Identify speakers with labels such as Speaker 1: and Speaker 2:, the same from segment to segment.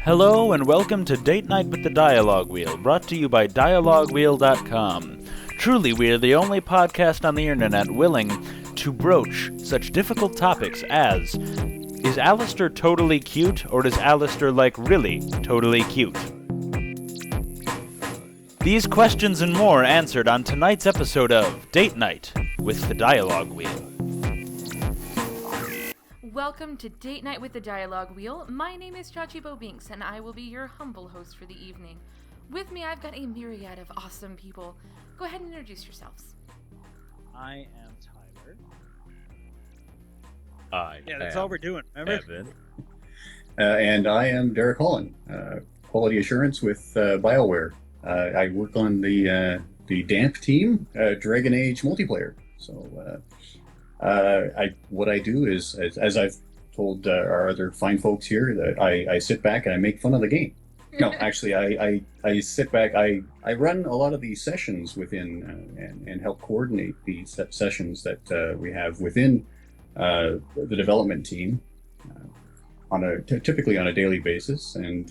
Speaker 1: Hello and welcome to Date Night with the Dialogue Wheel, brought to you by DialogueWheel.com. Truly, we are the only podcast on the internet willing to broach such difficult topics as, is Alistair totally cute, or is Alistair really totally cute? These questions and more answered on tonight's episode of Date Night with the Dialogue Wheel.
Speaker 2: Welcome to Date Night with the Dialogue Wheel. My name is Chachi and I will be your humble host for the evening. With me, I've got a myriad of awesome people. Go ahead and introduce yourselves.
Speaker 1: I am Tyler.
Speaker 3: That's all we're doing, remember?
Speaker 4: Evan.
Speaker 5: And I am Derek Hollan, quality assurance with BioWare. I work on the DAMP team, Dragon Age Multiplayer. So what I do is, as I've told our other fine folks here, that I sit back and I make fun of the game. No, actually, I sit back. I run a lot of these sessions within and help coordinate these sessions that we have within the development team typically on a daily basis. And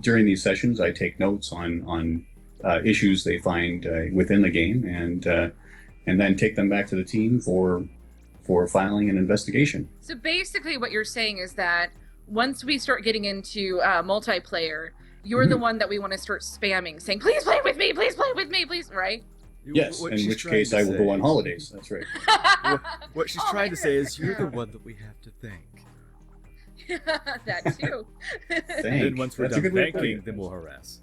Speaker 5: during these sessions, I take notes on issues they find within the game and then take them back to the team for filing an investigation.
Speaker 2: So basically what you're saying is that once we start getting into multiplayer, you're the one that we want to start spamming, saying, please play with me, please play with me, please, right?
Speaker 5: Yes, in which case I will go on holidays, that's right.
Speaker 4: What she's trying to say is, you're the one that we have to thank.
Speaker 2: That too.
Speaker 4: And then once we're done thanking, then we'll harass.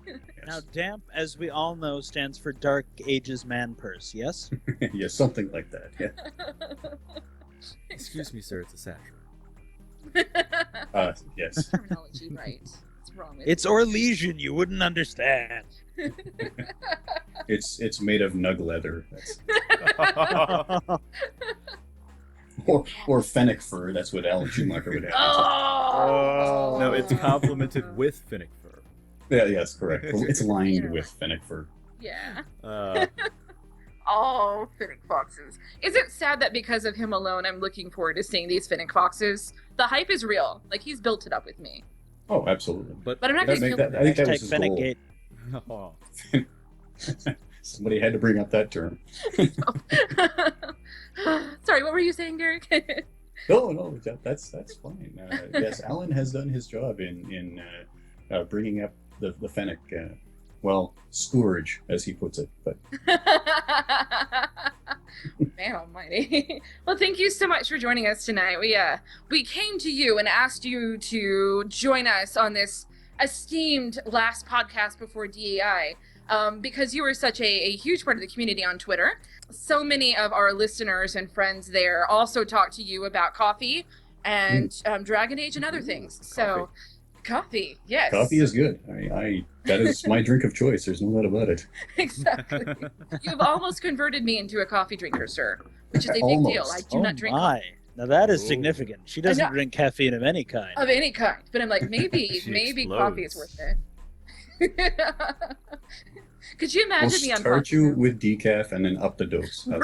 Speaker 5: Yes.
Speaker 3: Now, DAMP, as we all know, stands for Dark Ages Man Purse, yes?
Speaker 5: Yes, something like that, yeah.
Speaker 4: Excuse me, sir, it's a satchel.
Speaker 5: Yes.
Speaker 2: Terminology, right. It's wrong.
Speaker 3: It's Orlesian, you wouldn't understand.
Speaker 5: It's made of nug leather. Or fennec fur, that's what Alan Schumacher would have.
Speaker 2: Oh!
Speaker 4: No, it's complemented with fennec fur.
Speaker 5: Yeah, yes, correct. It's lined with fennec fur.
Speaker 2: Yeah.
Speaker 4: Oh,
Speaker 2: Finnick Foxes. Is it sad that because of him alone, I'm looking forward to seeing these Finnick Foxes? The hype is real. Like, he's built it up with me.
Speaker 5: Oh, absolutely.
Speaker 2: But I'm not going to
Speaker 5: I think that was his goal.
Speaker 3: Fennec
Speaker 4: oh.
Speaker 5: Somebody had to bring up that term.
Speaker 2: Sorry, what were you saying, Derek?
Speaker 5: No, that's fine. Yes, Alan has done his job in bringing up the fennec, scourge, as he puts it. But
Speaker 2: man almighty. Well, thank you so much for joining us tonight. We came to you and asked you to join us on this esteemed last podcast before DAI. Because you were such a huge part of the community on Twitter. So many of our listeners and friends there also talked to you about coffee and Dragon Age and other things. So, coffee, yes.
Speaker 5: Coffee is good. That is my drink of choice. There's no doubt about it.
Speaker 2: Exactly. You've almost converted me into a coffee drinker, sir, which is a big deal. I do not drink coffee.
Speaker 3: Now that is significant. She doesn't drink caffeine of any kind.
Speaker 2: Of any kind. But I'm like, maybe coffee is worth it. Could you imagine me on
Speaker 5: start you with decaf and then up the dose.
Speaker 2: And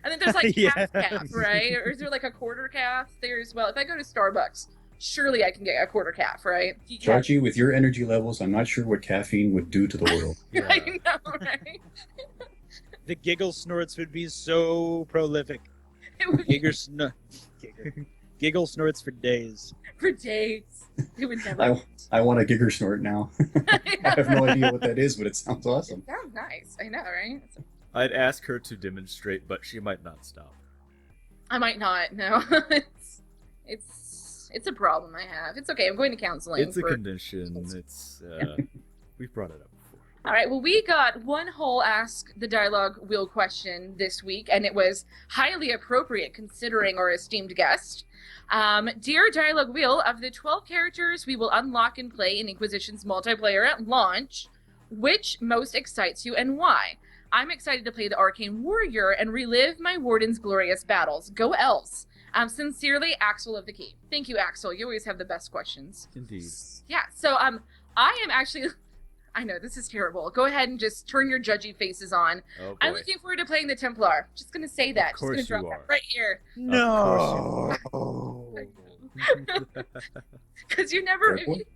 Speaker 2: then there's like calf, right? Or is there like a quarter calf? If I go to Starbucks, surely I can get a quarter calf, right?
Speaker 5: Chachi, with your energy levels, I'm not sure what caffeine would do to the world.
Speaker 2: Yeah. I know, right?
Speaker 3: The giggle snorts would be so prolific. Giggle snorts for days.
Speaker 2: For days. It would never.
Speaker 5: I want a gigger snort now. I have no idea what that is, but it sounds awesome.
Speaker 2: It sounds nice. I know, right?
Speaker 4: I'd ask her to demonstrate, but she might not stop.
Speaker 2: I might not. No, it's a problem I have. It's okay. I'm going to counseling.
Speaker 4: It's a condition. It's we've brought it up before.
Speaker 2: All right. Well, we got one whole Ask the Dialogue Wheel question this week, and it was highly appropriate considering our esteemed guest. Dear Dialogue Wheel, of the 12 characters we will unlock and play in Inquisition's multiplayer at launch, which most excites you and why? I'm excited to play the Arcane Warrior and relive my Warden's glorious battles. Go Elves. Sincerely, Axel of the Key. Thank you, Axel. You always have the best questions.
Speaker 4: Indeed.
Speaker 2: Yeah, so I am actually... I know, this is terrible. Go ahead and just turn your judgy faces on.
Speaker 4: Oh, boy.
Speaker 2: I'm looking forward to playing the Templar. Just going to say that.
Speaker 4: Of course
Speaker 2: just going to
Speaker 4: you
Speaker 2: drop
Speaker 4: are.
Speaker 2: that right here.
Speaker 3: No.
Speaker 4: Of course you are.
Speaker 2: Because you never,
Speaker 5: Fair point.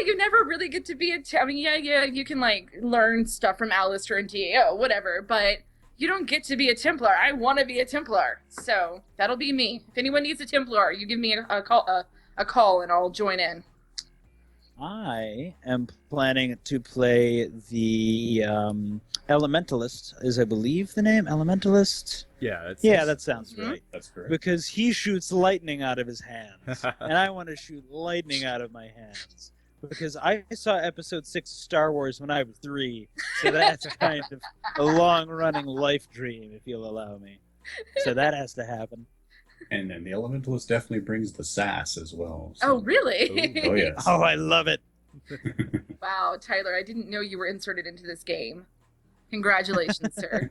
Speaker 2: you never really get to be I mean, yeah, you can like learn stuff from Alistair and DAO, whatever, but you don't get to be a Templar. I want to be a Templar, so that'll be me. If anyone needs a Templar, you give me a call, and I'll join in.
Speaker 3: I am planning to play the Elementalist, is I believe the name? Elementalist?
Speaker 4: Yeah,
Speaker 3: That sounds
Speaker 2: Mhm.
Speaker 3: right.
Speaker 5: That's correct.
Speaker 3: Because he shoots lightning out of his hands. And I want to shoot lightning out of my hands. Because I saw episode 6 of Star Wars when I was 3. So that's kind of a long-running life dream, if you'll allow me. So that has to happen.
Speaker 5: And then the Elementalist definitely brings the sass as well.
Speaker 2: Oh,
Speaker 5: So.
Speaker 2: really?
Speaker 5: Oh, yes.
Speaker 3: Oh, I love it.
Speaker 2: Wow, Tyler, I didn't know you were inserted into this game. Congratulations, sir.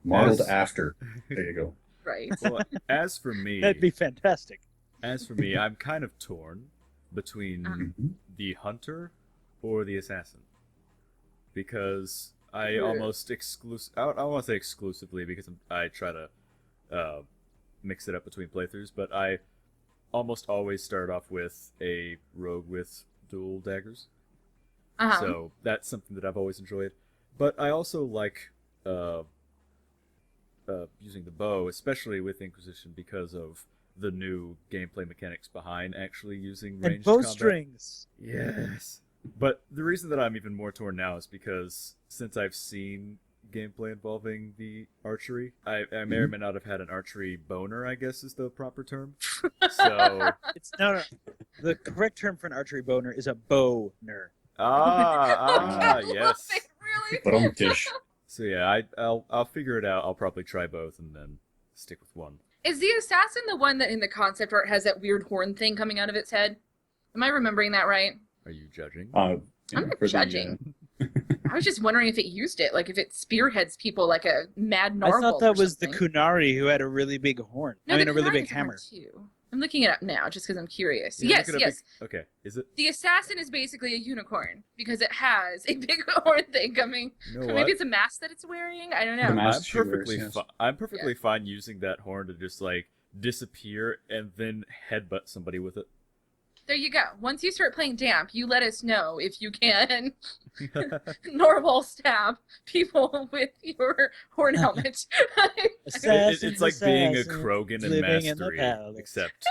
Speaker 5: Modeled
Speaker 4: Yes.
Speaker 5: after. There you go.
Speaker 2: Right.
Speaker 4: Well, as for me,
Speaker 3: That'd be fantastic.
Speaker 4: I'm kind of torn between
Speaker 5: Mhm.
Speaker 4: the hunter or the assassin, because I
Speaker 2: Sure.
Speaker 4: almost I don't want to say exclusively because I try to mix it up between playthroughs, but I almost always start off with a rogue with dual daggers.
Speaker 2: Uh-huh.
Speaker 4: So that's something that I've always enjoyed. But I also like using the bow, especially with Inquisition, because of the new gameplay mechanics behind actually using
Speaker 3: And
Speaker 4: ranged combat.
Speaker 3: bowstrings.
Speaker 4: Yes. But the reason that I'm even more torn now is because since I've seen gameplay involving the archery, I may or may not have had an archery boner, I guess is the proper term. So
Speaker 3: It's no. The correct term for an archery boner is a bowner.
Speaker 4: yes.
Speaker 2: Really?
Speaker 5: But on dish.
Speaker 4: So yeah, I'll figure it out. I'll probably try both and then stick with one.
Speaker 2: Is the assassin the one that in the concept art has that weird horn thing coming out of its head? Am I remembering that right?
Speaker 4: Are you judging?
Speaker 2: I'm not
Speaker 5: for
Speaker 2: judging. I was just wondering if it used it, like if it spearheads people like a mad narwhal.
Speaker 3: I thought that
Speaker 2: or
Speaker 3: was the
Speaker 2: something.
Speaker 3: Kunari who had a really big horn.
Speaker 2: No,
Speaker 3: I
Speaker 2: the
Speaker 3: mean, a really
Speaker 2: Kunari
Speaker 3: big
Speaker 2: is one
Speaker 3: hammer.
Speaker 2: too. I'm looking it up now just because I'm curious.
Speaker 4: Yeah,
Speaker 2: Yes,
Speaker 4: look it up
Speaker 2: yes.
Speaker 4: Okay, is it?
Speaker 2: The assassin is basically a unicorn because it has a big horn thing coming.
Speaker 4: You know
Speaker 2: Maybe
Speaker 4: what?
Speaker 2: it's a mask that it's wearing. I don't
Speaker 5: The
Speaker 2: know.
Speaker 5: mask
Speaker 4: I'm
Speaker 5: she wears,
Speaker 4: perfectly
Speaker 5: yes.
Speaker 4: I'm perfectly fine using that horn to just like disappear and then headbutt somebody with it.
Speaker 2: There you go. Once you start playing Damp, you let us know if you can normal stab people with your horn helmet.
Speaker 4: It's like being a
Speaker 3: Assassin,
Speaker 4: Krogan in
Speaker 3: living in the
Speaker 4: Mastery,
Speaker 3: palace.
Speaker 4: except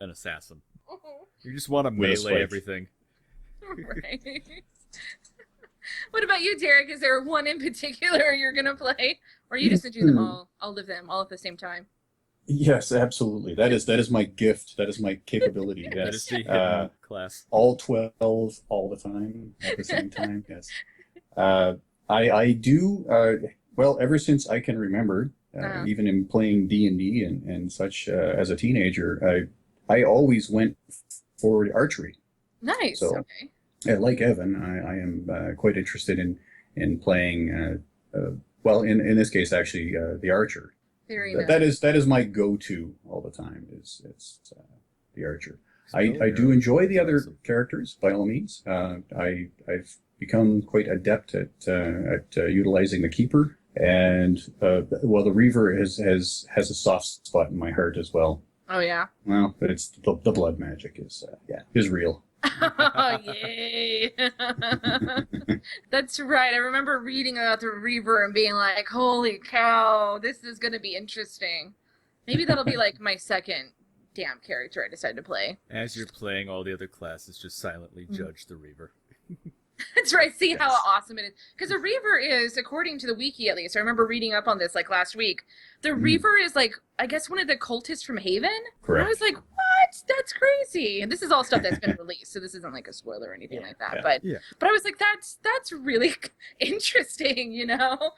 Speaker 4: an assassin. You just want to
Speaker 5: With a
Speaker 4: melee
Speaker 5: spike.
Speaker 4: everything.
Speaker 2: Right. What about you, Derek? Is there one in particular you're gonna play, or you just do them all of them all at the same time?
Speaker 5: Yes, absolutely. That is my gift. That is my capability.
Speaker 4: That is
Speaker 5: Yes.
Speaker 4: the hidden class.
Speaker 5: All 12 all the time at the same time. Yes. I do. Well, ever since I can remember,
Speaker 2: Uh-huh.
Speaker 5: even in playing D&D and such as a teenager, I always went for archery.
Speaker 2: Nice.
Speaker 5: So-
Speaker 2: Okay.
Speaker 5: Like Evan, I am quite interested in playing. Well, in this case, actually, the archer.
Speaker 2: Very nice.
Speaker 5: That is my go-to all the time. It's the archer. I do enjoy the other characters by all means. I've become quite adept at utilizing the keeper, and well, the reaver has a soft spot in my heart as well.
Speaker 2: Oh yeah.
Speaker 5: Well, but it's the blood magic is real.
Speaker 2: Oh yay! That's right. I remember reading about the Reaver and being like, "Holy cow, this is gonna be interesting." Maybe that'll be like my second Damp character I decide to play.
Speaker 4: As you're playing all the other classes, just silently judge the Reaver.
Speaker 2: That's right. See how
Speaker 5: Yes.
Speaker 2: awesome it is. Because a Reaver is, according to the wiki at least, I remember reading up on this like last week. The Reaver is like, I guess, one of the cultists from Haven.
Speaker 5: Correct.
Speaker 2: And I was like, what? That's crazy. And this is all stuff that's been released, so this isn't like a spoiler or anything like that.
Speaker 5: Yeah.
Speaker 2: But I was like, that's really interesting, you know?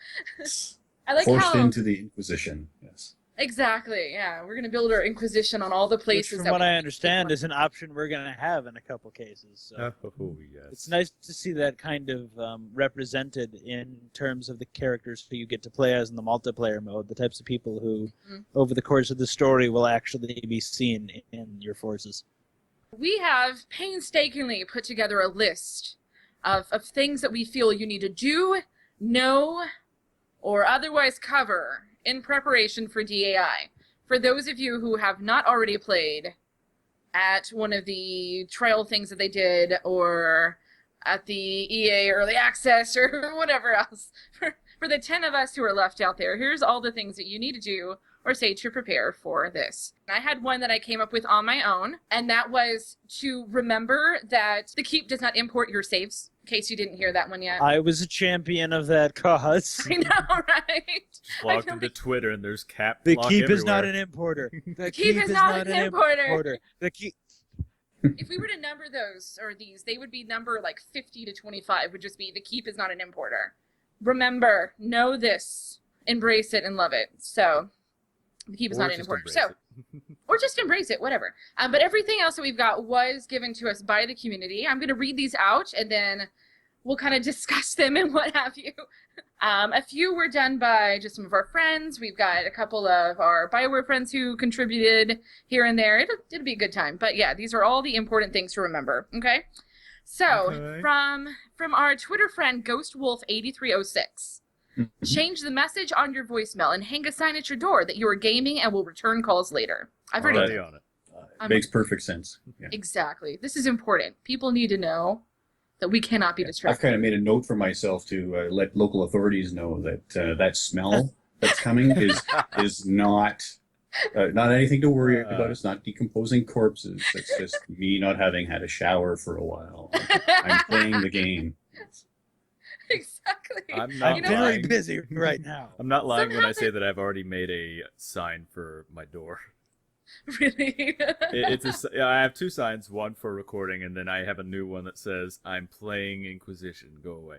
Speaker 2: I like
Speaker 5: Forced
Speaker 2: how
Speaker 5: into the Inquisition. Yes.
Speaker 2: exactly. Yeah, we're gonna build our Inquisition on all the
Speaker 3: Which,
Speaker 2: places.
Speaker 3: from
Speaker 2: that
Speaker 3: what
Speaker 2: we
Speaker 3: I
Speaker 2: can
Speaker 3: understand,
Speaker 2: take
Speaker 3: is an option we're going to have in a couple cases. So.
Speaker 4: Oh yes.
Speaker 3: It's nice to see that kind of represented in terms of the characters who you get to play as in the multiplayer mode, the types of people who, over the course of the story, will actually be seen in your forces.
Speaker 2: We have painstakingly put together a list of things that we feel you need to do, know, or otherwise cover in preparation for DAI. for those of you who have not already played at one of the trial things that they did, or at the EA Early Access, or whatever else, for the 10 of us who are left out there, here's all the things that you need to do or say to prepare for this. I had one that I came up with on my own, and that was to remember that the Keep does not import your saves, in case you didn't hear that one yet.
Speaker 3: I was a champion of that cause.
Speaker 2: I know, right?
Speaker 4: Just logged into Twitter and there's cap
Speaker 3: The
Speaker 4: lock
Speaker 3: Keep
Speaker 4: everywhere.
Speaker 3: is not an importer. The
Speaker 2: Keep is not an importer.
Speaker 3: The Keep.
Speaker 2: If we were to number those, or these, they would be number like 50 to 25, would just be the Keep is not an importer. Remember, know this, embrace it, and love it. So, the Keep is not an importer. So, or just embrace it, whatever. But everything else that we've got was given to us by the community. I'm going to read these out, and then we'll kind of discuss them and what have you. A few were done by just some of our friends. We've got a couple of our BioWare friends who contributed here and there. It'll be a good time. But yeah, these are all the important things to remember, okay? So, from our Twitter friend, GhostWolf8306, change the message on your voicemail and hang a sign at your door that you are gaming and will return calls later. I've already
Speaker 4: Already
Speaker 2: done
Speaker 4: on it.
Speaker 5: Makes perfect sense. Yeah.
Speaker 2: Exactly. This is important. People need to know that we cannot be
Speaker 5: I've
Speaker 2: distracted.
Speaker 5: kind of made a note for myself to let local authorities know that that smell that's coming is not anything to worry about. It's not decomposing corpses. It's just me not having had a shower for a while. I'm playing the game.
Speaker 2: Exactly.
Speaker 4: I'm not
Speaker 3: I'm very
Speaker 4: lying.
Speaker 3: busy right now.
Speaker 4: I'm not lying when I
Speaker 2: Somehow
Speaker 4: say that I've already made a sign for my door.
Speaker 2: Really?
Speaker 4: I have two signs, one for recording, and then I have a new one that says, I'm playing Inquisition, go away.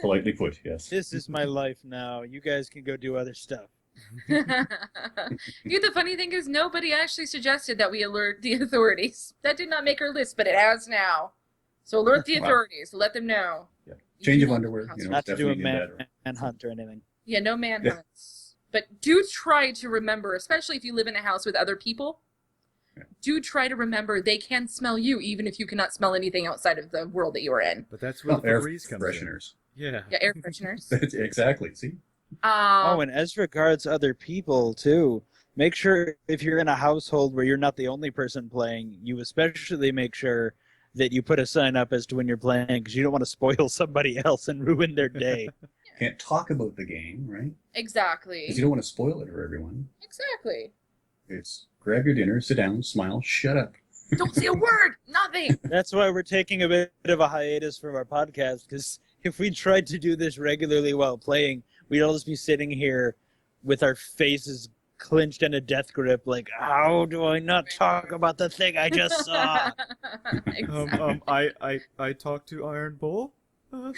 Speaker 5: Politely put, yes.
Speaker 3: This is my life now. You guys can go do other stuff.
Speaker 2: The funny thing is nobody actually suggested that we alert the authorities. That did not make our list, but it has now. So alert the
Speaker 5: Wow.
Speaker 2: authorities. Let them know.
Speaker 5: Yeah. Change of underwear, you know,
Speaker 3: Not to do a
Speaker 5: definitely better.
Speaker 3: manhunt or anything.
Speaker 2: Yeah, no manhunts. But do try to remember, especially if you live in a house with other people, do try to remember they can smell you even if you cannot smell anything outside of the world that you are in.
Speaker 4: But that's where
Speaker 5: Well,
Speaker 4: the
Speaker 5: air
Speaker 4: breeze comes
Speaker 5: fresheners.
Speaker 4: in. Yeah.
Speaker 2: Yeah, air fresheners.
Speaker 5: Exactly. See?
Speaker 3: Oh, and as regards other people, too, make sure if you're in a household where you're not the only person playing, you especially make sure that you put a sign up as to when you're playing, because you don't want to spoil somebody else and ruin their day.
Speaker 5: Can't talk about the game, right?
Speaker 2: Exactly.
Speaker 5: Because you don't want to spoil it for everyone.
Speaker 2: Exactly.
Speaker 5: It's grab your dinner, sit down, smile, shut up.
Speaker 2: Don't say a word. Nothing.
Speaker 3: That's why we're taking a bit of a hiatus from our podcast, because if we tried to do this regularly while playing, we'd all just be sitting here with our faces clenched in a death grip, like, how do I not talk about the thing I just saw?
Speaker 2: Exactly.
Speaker 4: I talked to Iron Bull.
Speaker 2: No,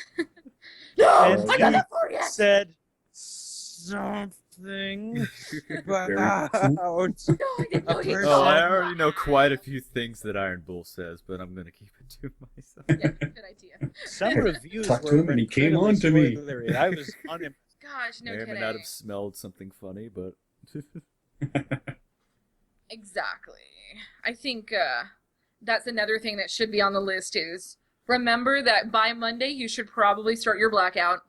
Speaker 3: And
Speaker 2: I got
Speaker 3: he
Speaker 2: it for you.
Speaker 3: said something about
Speaker 5: Very
Speaker 2: No, I didn't know he
Speaker 3: person-
Speaker 4: Oh, I
Speaker 2: said
Speaker 4: already know quite a few things that Iron Bull says, but I'm going to keep it to myself.
Speaker 2: Yeah, good idea.
Speaker 3: some reviews
Speaker 5: Talked to
Speaker 3: were
Speaker 5: him and he came
Speaker 3: incredibly
Speaker 5: on to me.
Speaker 3: spoilery. I was unimpressed.
Speaker 2: Gosh, no
Speaker 4: May or may
Speaker 2: kidding.
Speaker 4: not have smelled something funny, but...
Speaker 2: Exactly. I think that's another thing that should be on the list is remember that by Monday you should probably start your blackout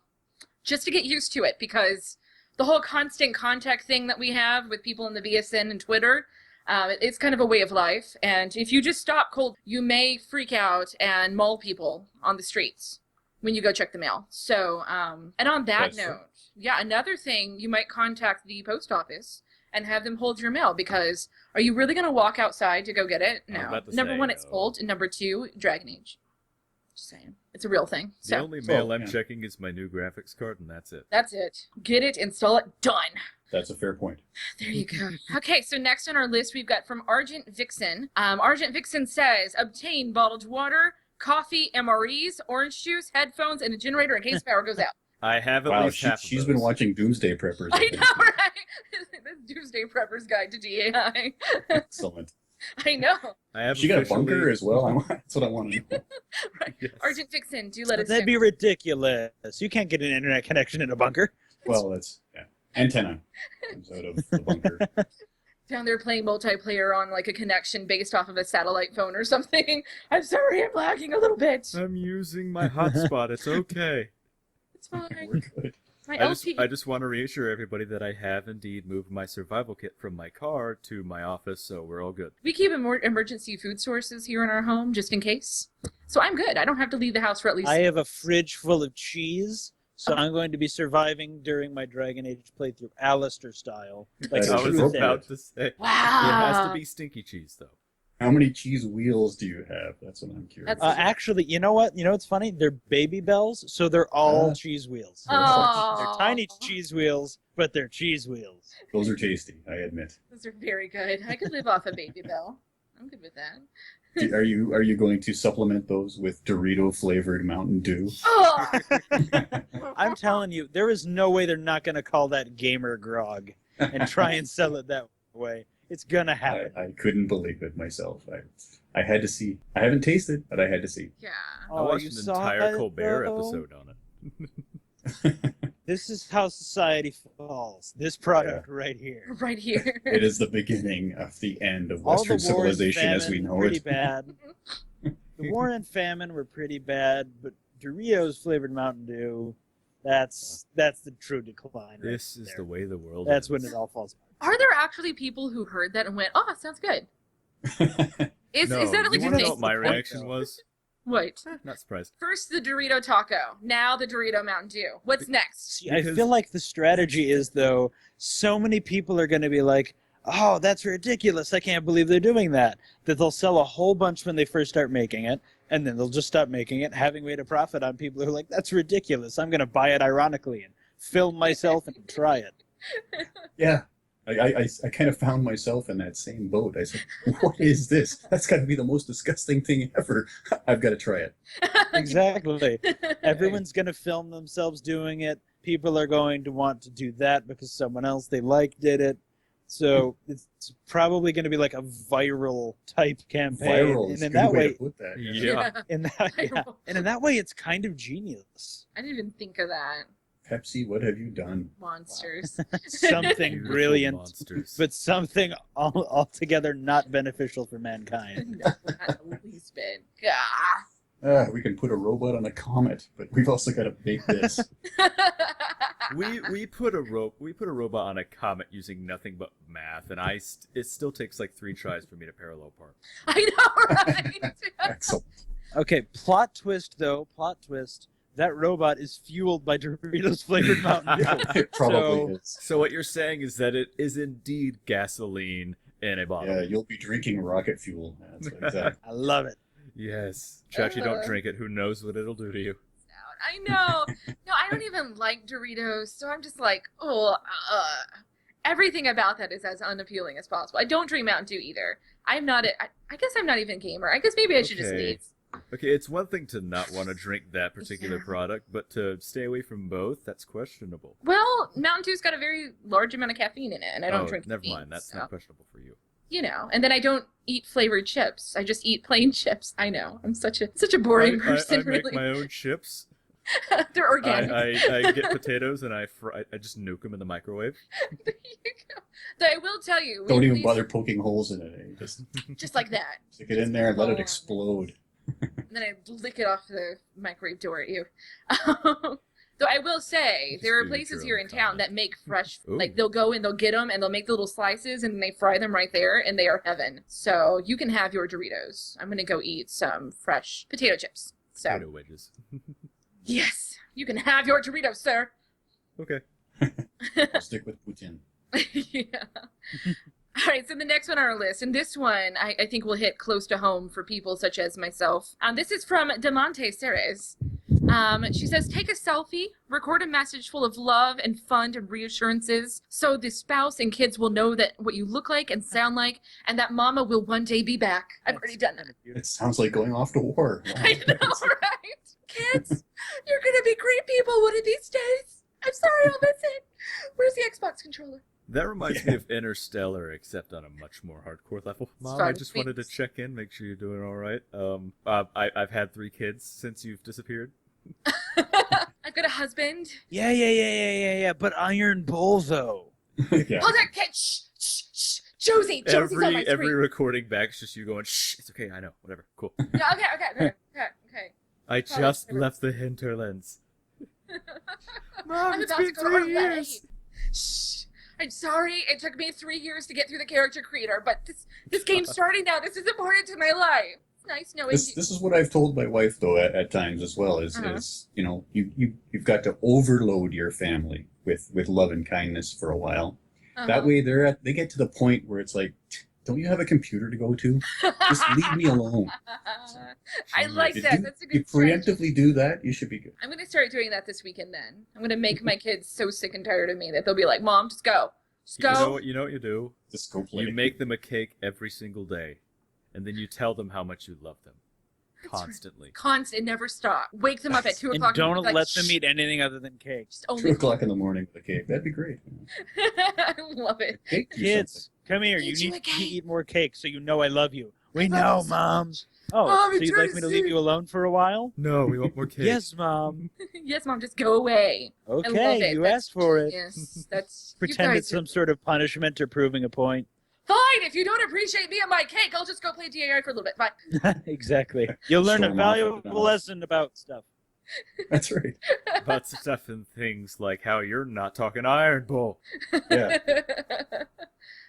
Speaker 2: just to get used to it, because the whole constant contact thing that we have with people in the BSN and Twitter, it's kind of a way of life. And if you just stop cold, you may freak out and maul people on the streets when you go check the mail. So, and on that
Speaker 5: That's true.
Speaker 2: note, yeah, another thing, you might contact the post office and have them hold your mail, because are you really going to walk outside to go get it?
Speaker 4: I was
Speaker 2: No.
Speaker 4: about to
Speaker 2: Number
Speaker 4: say
Speaker 2: one, it's
Speaker 4: no.
Speaker 2: cold, and number two, Dragon Age. Just saying. It's a real thing.
Speaker 4: The
Speaker 2: So,
Speaker 4: only mail I'm
Speaker 5: yeah.
Speaker 4: checking is my new graphics card, and that's it.
Speaker 2: that's it. Get it, install it, done.
Speaker 5: That's a fair point.
Speaker 2: There you go. Okay, so next on our list, we've got from Argent Vixen. Argent Vixen says, obtain bottled water, coffee, MREs, orange juice, headphones, and a generator in case power goes out.
Speaker 4: I have at
Speaker 5: Wow,
Speaker 4: least half of
Speaker 5: she's
Speaker 4: those.
Speaker 5: been watching Doomsday Preppers.
Speaker 2: I know, right? The Doomsday Prepper's Guide to DAI.
Speaker 5: Excellent.
Speaker 2: I know.
Speaker 4: I have
Speaker 5: She got a
Speaker 4: officially-
Speaker 5: bunker as well. That's what I want to know.
Speaker 2: Right.
Speaker 4: Yes.
Speaker 2: Argent Vixen, do let us
Speaker 3: That'd
Speaker 2: know.
Speaker 3: be ridiculous. You can't get an internet connection in a bunker.
Speaker 5: Well, that's antenna comes out of the bunker.
Speaker 2: Down there playing multiplayer on like a connection based off of a satellite phone or something. I'm sorry, I'm lagging a little bit.
Speaker 4: I'm using my hotspot. It's okay.
Speaker 2: It's fine.
Speaker 5: We're good.
Speaker 2: My
Speaker 4: I
Speaker 2: LP.
Speaker 4: just want to reassure everybody that I have indeed moved my survival kit from my car to my office, so we're all good.
Speaker 2: We keep emergency food sources here in our home just in case. So I'm good. I don't have to leave the house for at least.
Speaker 3: I have a fridge full of cheese, so I'm going to be surviving during my Dragon Age playthrough Alistair style. Like
Speaker 5: That
Speaker 3: a
Speaker 4: I
Speaker 5: is
Speaker 4: was
Speaker 3: true
Speaker 4: about
Speaker 3: Thanos.
Speaker 4: to say, it
Speaker 2: Wow.
Speaker 4: has to be stinky cheese, though.
Speaker 5: How many cheese wheels do you have? That's what I'm curious.
Speaker 2: That's-
Speaker 3: Actually, you know what? You know what's funny? They're baby bells, so they're all cheese wheels.
Speaker 2: Oh.
Speaker 3: They're tiny cheese wheels, but they're cheese wheels.
Speaker 5: Those are tasty, I admit.
Speaker 2: Those are very good. I could live off a Baby Bell. I'm good with that.
Speaker 5: Are you going to supplement those with Dorito flavored Mountain Dew?
Speaker 2: Oh!
Speaker 3: I'm telling you, there is no way they're not going to call that gamer grog and try and sell it that way. It's going to happen.
Speaker 5: I couldn't believe it myself. I had to see. I haven't tasted, but I had to see.
Speaker 2: Yeah.
Speaker 4: I watched
Speaker 3: you
Speaker 4: an
Speaker 3: saw
Speaker 4: entire
Speaker 3: it,
Speaker 4: Colbert
Speaker 3: though?
Speaker 4: episode on it.
Speaker 3: This is how society falls. This product right here.
Speaker 2: Right here.
Speaker 5: It is the beginning of the end of
Speaker 3: All
Speaker 5: Western
Speaker 3: the war and
Speaker 5: civilization as we
Speaker 3: famine
Speaker 5: know
Speaker 3: were pretty
Speaker 5: it.
Speaker 3: bad. The war and famine were pretty bad, but Doritos flavored Mountain Dew, that's the true decline. Right
Speaker 4: This is
Speaker 3: there.
Speaker 4: the way the world
Speaker 3: That's
Speaker 4: is.
Speaker 3: when it all falls apart.
Speaker 2: Are there actually people who heard that and went, "Oh, sounds good"? Is
Speaker 4: No,
Speaker 2: that like
Speaker 4: you
Speaker 2: a
Speaker 4: want to know
Speaker 2: taste?
Speaker 4: what my
Speaker 3: the point,
Speaker 4: reaction
Speaker 3: though.
Speaker 4: was?
Speaker 2: What?
Speaker 4: Not surprised.
Speaker 2: First the Dorito taco, now the Dorito Mountain Dew. What's next?
Speaker 3: See, I
Speaker 4: Because-
Speaker 3: feel like the strategy is, though, so many people are going to be like, oh, that's ridiculous. I can't believe they're doing that. That they'll sell a whole bunch when they first start making it, and then they'll just stop making it, having made a profit on people who are like, that's ridiculous. I'm going to buy it ironically and film myself and try it.
Speaker 5: Yeah. I kind of found myself in that same boat. I said, what is this? That's got to be the most disgusting thing ever. I've got to try it.
Speaker 3: Exactly. Everyone's going to film themselves doing it. People are going to want to do that because someone else they like did it. So it's probably going to be like a viral type campaign.
Speaker 5: Viral
Speaker 3: And
Speaker 5: is a
Speaker 3: in
Speaker 5: good
Speaker 3: that
Speaker 5: way
Speaker 3: way,
Speaker 5: to put that.
Speaker 4: Yeah.
Speaker 3: and in that way, it's kind of genius.
Speaker 2: I didn't even think of that.
Speaker 5: Pepsi, what have you done?
Speaker 2: Monsters.
Speaker 3: Something
Speaker 4: Beautiful
Speaker 3: brilliant,
Speaker 4: monsters.
Speaker 3: but something altogether not beneficial for mankind.
Speaker 2: No, not the least bit. Gah.
Speaker 5: We can put a robot on a comet, but we've also got to make this.
Speaker 4: we put a robot on a comet using nothing but math, and it still takes like 3 tries for me to parallel park.
Speaker 2: I know, right?
Speaker 5: Excellent.
Speaker 3: Okay, plot twist though, plot twist. That robot is fueled by Doritos flavored Mountain Dew.
Speaker 5: It probably is.
Speaker 4: So what you're saying is that it is indeed gasoline in a bottle.
Speaker 5: Yeah, you'll be drinking rocket fuel. That's what exactly.
Speaker 3: I love it.
Speaker 4: Yes. Chachi, don't drink it. Who knows what it'll do to you?
Speaker 2: I know. No, I don't even like Doritos, so I'm just like, everything about that is as unappealing as possible. I don't drink Mountain Dew either. I guess I'm not even a gamer. I guess maybe I should just
Speaker 4: Okay.
Speaker 2: leave.
Speaker 4: Okay, it's one thing to not want to drink that particular
Speaker 2: Yeah.
Speaker 4: product, but to stay away from both, that's questionable.
Speaker 2: Well, Mountain Dew's got a very large amount of caffeine in it, and I don't drink
Speaker 4: never
Speaker 2: caffeine,
Speaker 4: mind. That's
Speaker 2: so,
Speaker 4: not questionable for you.
Speaker 2: you know. And then I don't eat flavored chips. I just eat plain chips. I know. I'm such a boring person,
Speaker 4: I make
Speaker 2: really.
Speaker 4: my own chips.
Speaker 2: They're organic.
Speaker 4: I get potatoes and I just nuke them in the microwave.
Speaker 2: There you go. Though I will tell you,
Speaker 5: Don't
Speaker 2: we
Speaker 5: even
Speaker 2: released-
Speaker 5: bother poking holes in it. Eh?
Speaker 2: just like that.
Speaker 5: Stick it in there and let it explode.
Speaker 2: And then I lick it off the microwave door at you. Though I will say,
Speaker 4: Just
Speaker 2: there are
Speaker 4: do
Speaker 2: places
Speaker 4: your
Speaker 2: here
Speaker 4: own
Speaker 2: in town
Speaker 4: comment.
Speaker 2: that make fresh,
Speaker 4: Ooh.
Speaker 2: like they'll go and they'll get them and they'll make the little slices and they fry them right there and they are heaven. So you can have your Doritos. I'm going to go eat some fresh potato chips. So,
Speaker 4: Potato wedges.
Speaker 2: yes, you can have your Doritos, sir.
Speaker 4: Okay.
Speaker 5: I'll stick with Putin.
Speaker 2: Yeah. All right, so the next one on our list, and this one I think will hit close to home for people such as myself. This is from Damante Ceres. She says, take a selfie, record a message full of love and fun and reassurances so the spouse and kids will know that what you look like and sound like and that mama will one day be back. I've already done that.
Speaker 5: It sounds like going off to war.
Speaker 2: I know, right? Kids, you're going to be great people one of these days. I'm sorry, I'll miss it. Where's the Xbox controller?
Speaker 4: That reminds me of Interstellar, except on a much more hardcore level. Mom,
Speaker 2: fun.
Speaker 4: I just wanted to check in, make sure you're doing all right. I've had 3 kids since you've disappeared.
Speaker 2: I've got a husband.
Speaker 3: Yeah. But Iron Bull though.
Speaker 5: Yeah.
Speaker 2: Hold on, kid. Shh. Josie's on my screen.
Speaker 4: Every recording back is just you going, shh, it's okay, I know, whatever, cool.
Speaker 2: Yeah, okay.
Speaker 4: I just left the hinterlands.
Speaker 2: I'm about to go to her Shh. I'm sorry. It took me 3 years to get through the character creator, but this game's starting now. This is important to my life. It's nice knowing
Speaker 5: This is what I've told my wife though at times as well is you know you've got to overload your family with love and kindness for a while. That way they get to the point where it's like, don't you have a computer to go to? Just leave me alone.
Speaker 2: I like that. That's a good
Speaker 5: You preemptively do that, you should be good.
Speaker 2: I'm going to start doing that this weekend then. I'm going to make my kids so sick and tired of me that they'll be like, Mom, just go. Just go.
Speaker 4: You know what you do?
Speaker 5: Just go play.
Speaker 4: You make them a cake every single day, and then you tell them how much you love them. Constantly.
Speaker 2: Constant, never stop. Wake them up at 2 o'clock.
Speaker 3: And don't
Speaker 2: like,
Speaker 3: let them eat anything other than cake.
Speaker 2: Just only
Speaker 5: 2 o'clock in the morning with a cake. That'd be great.
Speaker 2: I love it.
Speaker 5: Cake or
Speaker 3: Kids, come here. You
Speaker 2: Eat you
Speaker 3: need
Speaker 2: a
Speaker 3: to
Speaker 2: cake.
Speaker 3: eat more cake so you know I love you. We
Speaker 2: I love
Speaker 3: know,
Speaker 2: you so
Speaker 3: Mom.
Speaker 2: much.
Speaker 3: Oh,
Speaker 2: Mom,
Speaker 3: so
Speaker 2: I'm
Speaker 3: you'd
Speaker 2: trying
Speaker 3: like
Speaker 2: to
Speaker 3: me to
Speaker 2: see
Speaker 3: leave
Speaker 2: you.
Speaker 3: you alone for a while?
Speaker 4: No, we want more cake.
Speaker 3: Yes, Mom.
Speaker 2: Yes, Mom, just go away. I love
Speaker 3: Okay,
Speaker 2: it.
Speaker 3: you
Speaker 2: That's
Speaker 3: asked for it.
Speaker 2: Yes, that's... you
Speaker 3: Pretend
Speaker 2: guys
Speaker 3: it's some sort of punishment or proving a point.
Speaker 2: Fine, if you don't appreciate me and my cake, I'll just go play DAI for a little bit. Fine.
Speaker 3: Exactly. You'll learn a
Speaker 5: Storm off at the
Speaker 3: valuable
Speaker 5: mouth.
Speaker 3: lesson about stuff.
Speaker 5: That's right.
Speaker 4: About stuff and things like how you're not talking Iron Bull.
Speaker 5: Yeah.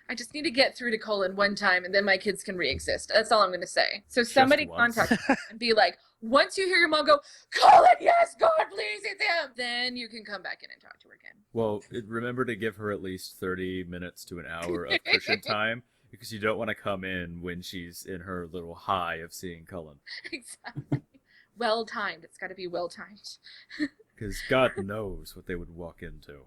Speaker 2: I just need to get through to Colin one time, and then my kids can re-exist. That's all I'm going to say. So somebody
Speaker 4: once.
Speaker 2: contact me and be like, once you hear your mom go, Colin, yes, God, please, it's him, then you can come back in and talk to her again.
Speaker 4: Well, remember to give her at least 30 minutes to an hour of cushion time, because you don't want to come in when she's in her little high of seeing Cullen.
Speaker 2: Exactly. Well timed. It's got to be well timed.
Speaker 4: Because God knows what they would walk into.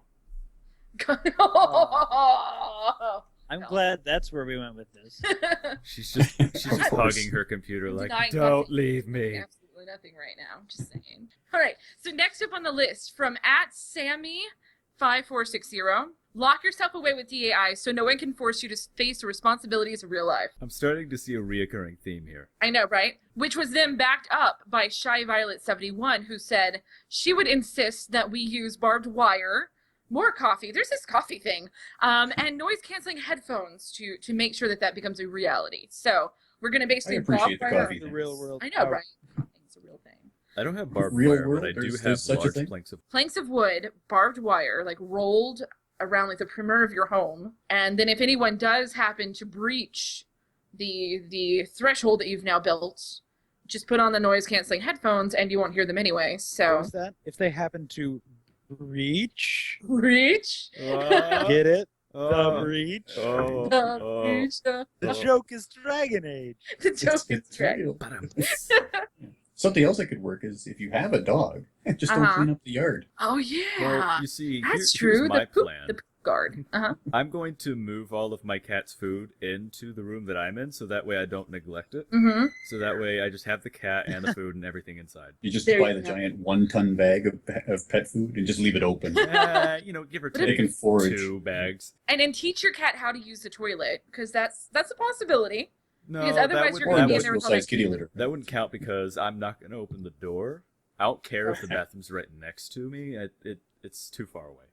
Speaker 3: I'm glad that's where we went with this.
Speaker 4: She's just
Speaker 5: course.
Speaker 4: hugging her computer like,
Speaker 2: Denying
Speaker 4: don't
Speaker 2: nothing.
Speaker 4: leave me.
Speaker 2: Absolutely nothing right now. Just saying. All right. So next up on the list from @Sammy5460, lock yourself away with DAI so no one can force you to face the responsibilities of real life.
Speaker 4: I'm starting to see a reoccurring theme here.
Speaker 2: I know, right? Which was then backed up by Shy Violet 71, who said she would insist that we use barbed wire, more coffee, there's this coffee thing, and noise-canceling headphones to make sure that becomes a reality. So we're going to
Speaker 5: I
Speaker 2: basically
Speaker 5: appreciate the
Speaker 2: barbed wire.
Speaker 5: coffee.
Speaker 3: The real world.
Speaker 2: I know, right? It's a real thing.
Speaker 4: I don't have barbed
Speaker 5: Real
Speaker 4: wire,
Speaker 5: world?
Speaker 4: but I do
Speaker 5: There's
Speaker 4: have
Speaker 5: such a
Speaker 4: large
Speaker 5: thing?
Speaker 4: planks of...
Speaker 2: Planks of wood, barbed wire, like rolled around like the perimeter of your home. And then if anyone does happen to breach the threshold that you've now built, just put on the noise-canceling headphones and you won't hear them anyway.
Speaker 3: What
Speaker 2: So...
Speaker 3: was that? If they happen to reach,
Speaker 2: Breach?
Speaker 3: get it? The
Speaker 4: Oh,
Speaker 3: breach.
Speaker 4: oh,
Speaker 2: The
Speaker 4: oh.
Speaker 2: breach,
Speaker 3: The
Speaker 2: oh.
Speaker 3: joke is Dragon Age.
Speaker 2: The joke is
Speaker 5: It's
Speaker 2: correct.
Speaker 5: real.
Speaker 4: Ba-dum.
Speaker 5: Something else that could work is if you have a dog, just don't
Speaker 2: Uh-huh.
Speaker 5: clean up the yard.
Speaker 2: Oh yeah,
Speaker 4: Well, you see,
Speaker 2: that's
Speaker 4: here's
Speaker 2: true.
Speaker 4: my
Speaker 2: The
Speaker 4: plan.
Speaker 2: poop guard.
Speaker 4: I'm going to move all of my cat's food into the room that I'm in, so that way I don't neglect it.
Speaker 2: Mm-hmm.
Speaker 4: So that way I just have the cat and the food and everything inside.
Speaker 5: You just
Speaker 2: There
Speaker 5: buy
Speaker 2: you
Speaker 5: the
Speaker 2: go.
Speaker 5: giant 1-ton bag of pet food and just leave it open.
Speaker 4: Give or
Speaker 2: But if-
Speaker 4: take
Speaker 5: They can forage.
Speaker 4: 2 bags.
Speaker 2: And then teach your cat how to use the toilet, because that's a possibility.
Speaker 4: No,
Speaker 2: Because otherwise
Speaker 4: that
Speaker 2: you're
Speaker 5: Or
Speaker 2: gonna
Speaker 4: wouldn't,
Speaker 2: be in
Speaker 4: that,
Speaker 2: there
Speaker 5: industrial
Speaker 2: with all that
Speaker 5: sized kitty litter.
Speaker 4: that wouldn't count because I'm not going to open the door. I don't care if the bathroom's right next to me. It's too far away.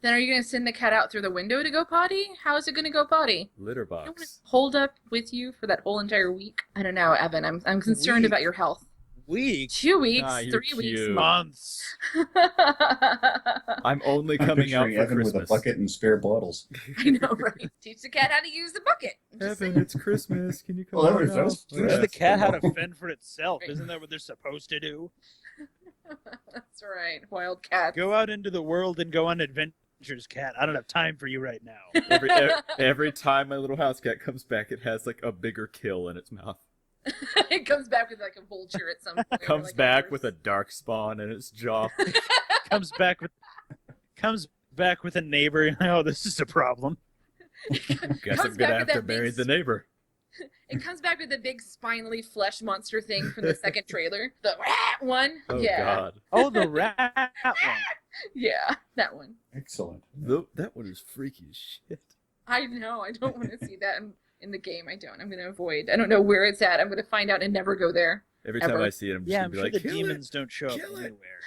Speaker 2: Then are you gonna send the cat out through the window to go potty? How is it gonna go potty?
Speaker 4: Litter
Speaker 2: You don't want to
Speaker 4: box.
Speaker 2: hold up with you for that whole entire week? I don't know, Evan. I'm concerned
Speaker 3: Week?
Speaker 2: about your health.
Speaker 3: Week.
Speaker 2: 2 weeks,
Speaker 4: Ah, you're
Speaker 2: 3 weeks.
Speaker 4: cute.
Speaker 3: Months.
Speaker 4: I'm only
Speaker 5: I'm
Speaker 4: coming out
Speaker 5: picturing
Speaker 4: for
Speaker 5: Evan
Speaker 4: Christmas.
Speaker 5: with a bucket and spare bottles.
Speaker 2: I know, right? Teach the cat how to use the bucket. I'm just
Speaker 4: Evan,
Speaker 2: saying.
Speaker 4: it's Christmas. Can you come
Speaker 5: Well, that
Speaker 4: out
Speaker 5: was-
Speaker 4: now?
Speaker 5: that was-
Speaker 3: Teach
Speaker 5: Yeah.
Speaker 3: the cat how to fend for itself. Isn't that what they're supposed to do?
Speaker 2: That's right, wild cat.
Speaker 3: Go out into the world and go on adventures, cat. I don't have time for you right now.
Speaker 4: Every time my little house cat comes back, it has like a bigger kill in its mouth.
Speaker 2: It comes back with like a vulture at some point. or
Speaker 4: Comes
Speaker 2: like
Speaker 4: back
Speaker 2: horse.
Speaker 4: with a dark spawn in its jaw.
Speaker 3: Comes back with a neighbor. Oh, this is a problem.
Speaker 4: Guess
Speaker 2: Comes
Speaker 4: I'm gonna
Speaker 2: back
Speaker 4: have
Speaker 2: with
Speaker 4: to
Speaker 2: that
Speaker 4: bury
Speaker 2: big
Speaker 4: the neighbor.
Speaker 2: It comes back with a big spinally flesh monster thing from the second trailer. The rat one.
Speaker 4: Oh
Speaker 2: yeah.
Speaker 4: God,
Speaker 3: Oh, the rat one.
Speaker 2: Yeah, that one.
Speaker 5: Excellent.
Speaker 4: that one is freaky as shit.
Speaker 2: I know. I don't want to see that in the game. I don't. I'm going to avoid. I don't know where it's at. I'm going to find out and never go there.
Speaker 4: Every
Speaker 2: Ever.
Speaker 4: time I see it, I'm just
Speaker 3: Yeah,
Speaker 4: gonna
Speaker 3: I'm
Speaker 4: be
Speaker 3: sure
Speaker 4: like,
Speaker 3: the
Speaker 4: kill
Speaker 3: demons don't show up
Speaker 4: Kill it.
Speaker 3: anywhere.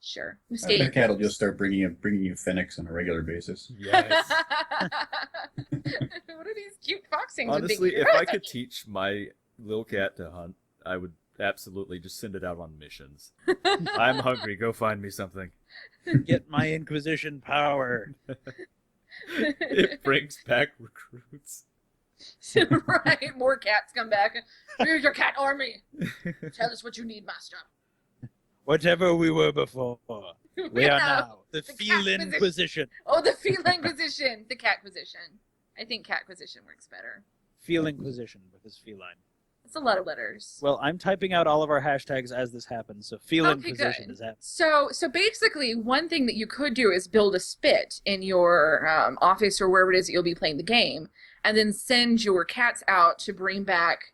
Speaker 2: Sure.
Speaker 5: The
Speaker 2: Mistake.
Speaker 5: cat will just start bringing you Phoenix on a regular basis.
Speaker 4: it. Yes.
Speaker 2: What are these cute fox things? with
Speaker 4: Honestly,
Speaker 2: big
Speaker 4: if
Speaker 2: ears?
Speaker 4: I could teach my little cat to hunt, I would Absolutely, just send it out on missions. I'm hungry. Go find me something.
Speaker 3: Get my Inquisition power.
Speaker 4: It brings back recruits.
Speaker 2: Right, more cats come back. Here's your cat army. Tell us what you need, master.
Speaker 3: Whatever we were before, we are
Speaker 2: No,
Speaker 3: now the
Speaker 2: cat
Speaker 3: Feline
Speaker 2: position.
Speaker 3: Inquisition.
Speaker 2: Oh, the feline Inquisition. The cat Inquisition. I think cat Inquisition works better.
Speaker 3: Feel Inquisition because feline.
Speaker 2: It's a lot of letters.
Speaker 3: Well, I'm typing out all of our hashtags as this happens, so Feel
Speaker 2: Okay,
Speaker 3: Inquisition
Speaker 2: good.
Speaker 3: is that.
Speaker 2: So basically, one thing that you could do is build a spit in your office or wherever it is that you'll be playing the game, and then send your cats out to bring back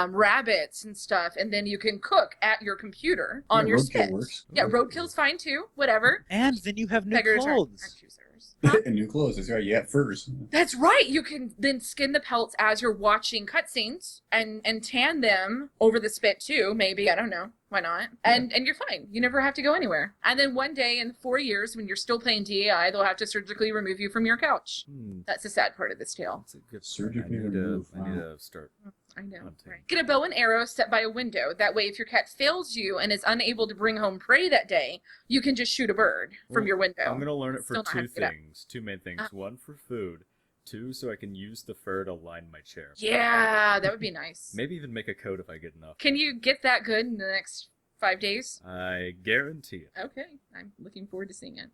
Speaker 2: rabbits and stuff, and then you can cook at your computer on your
Speaker 5: roadkill
Speaker 2: spit.
Speaker 5: works.
Speaker 2: Yeah, roadkill's fine too. Whatever.
Speaker 3: And then you have new
Speaker 2: Beggars aren't
Speaker 3: clothes.
Speaker 2: choosers. Huh?
Speaker 5: And new clothes. That's right. You got furs.
Speaker 2: That's right. You can then skin the pelts as you're watching cutscenes and tan them over the spit too. Maybe, I don't know. Why not? And you're fine. You never have to go anywhere. And then one day in 4 years, when you're still playing DAI, they'll have to surgically remove you from your couch. That's the sad part of this tale.
Speaker 4: That's a good
Speaker 5: Surgically
Speaker 4: I need to
Speaker 5: remove,
Speaker 4: start.
Speaker 2: I know.
Speaker 4: Hunting.
Speaker 2: Right. Get a bow and arrow set by a window. That way, if your cat fails you and is unable to bring home prey that day, you can just shoot a bird from your window.
Speaker 4: I'm going to learn it for
Speaker 2: Still not have
Speaker 4: two
Speaker 2: to get up.
Speaker 4: things. Two main things. One for food. Two, so I can use the fur to line my chair.
Speaker 2: Yeah, that would be nice.
Speaker 4: Maybe even make a coat if I get enough.
Speaker 2: Can you get that good in the next 5 days?
Speaker 4: I guarantee it.
Speaker 2: Okay, I'm looking forward to seeing it.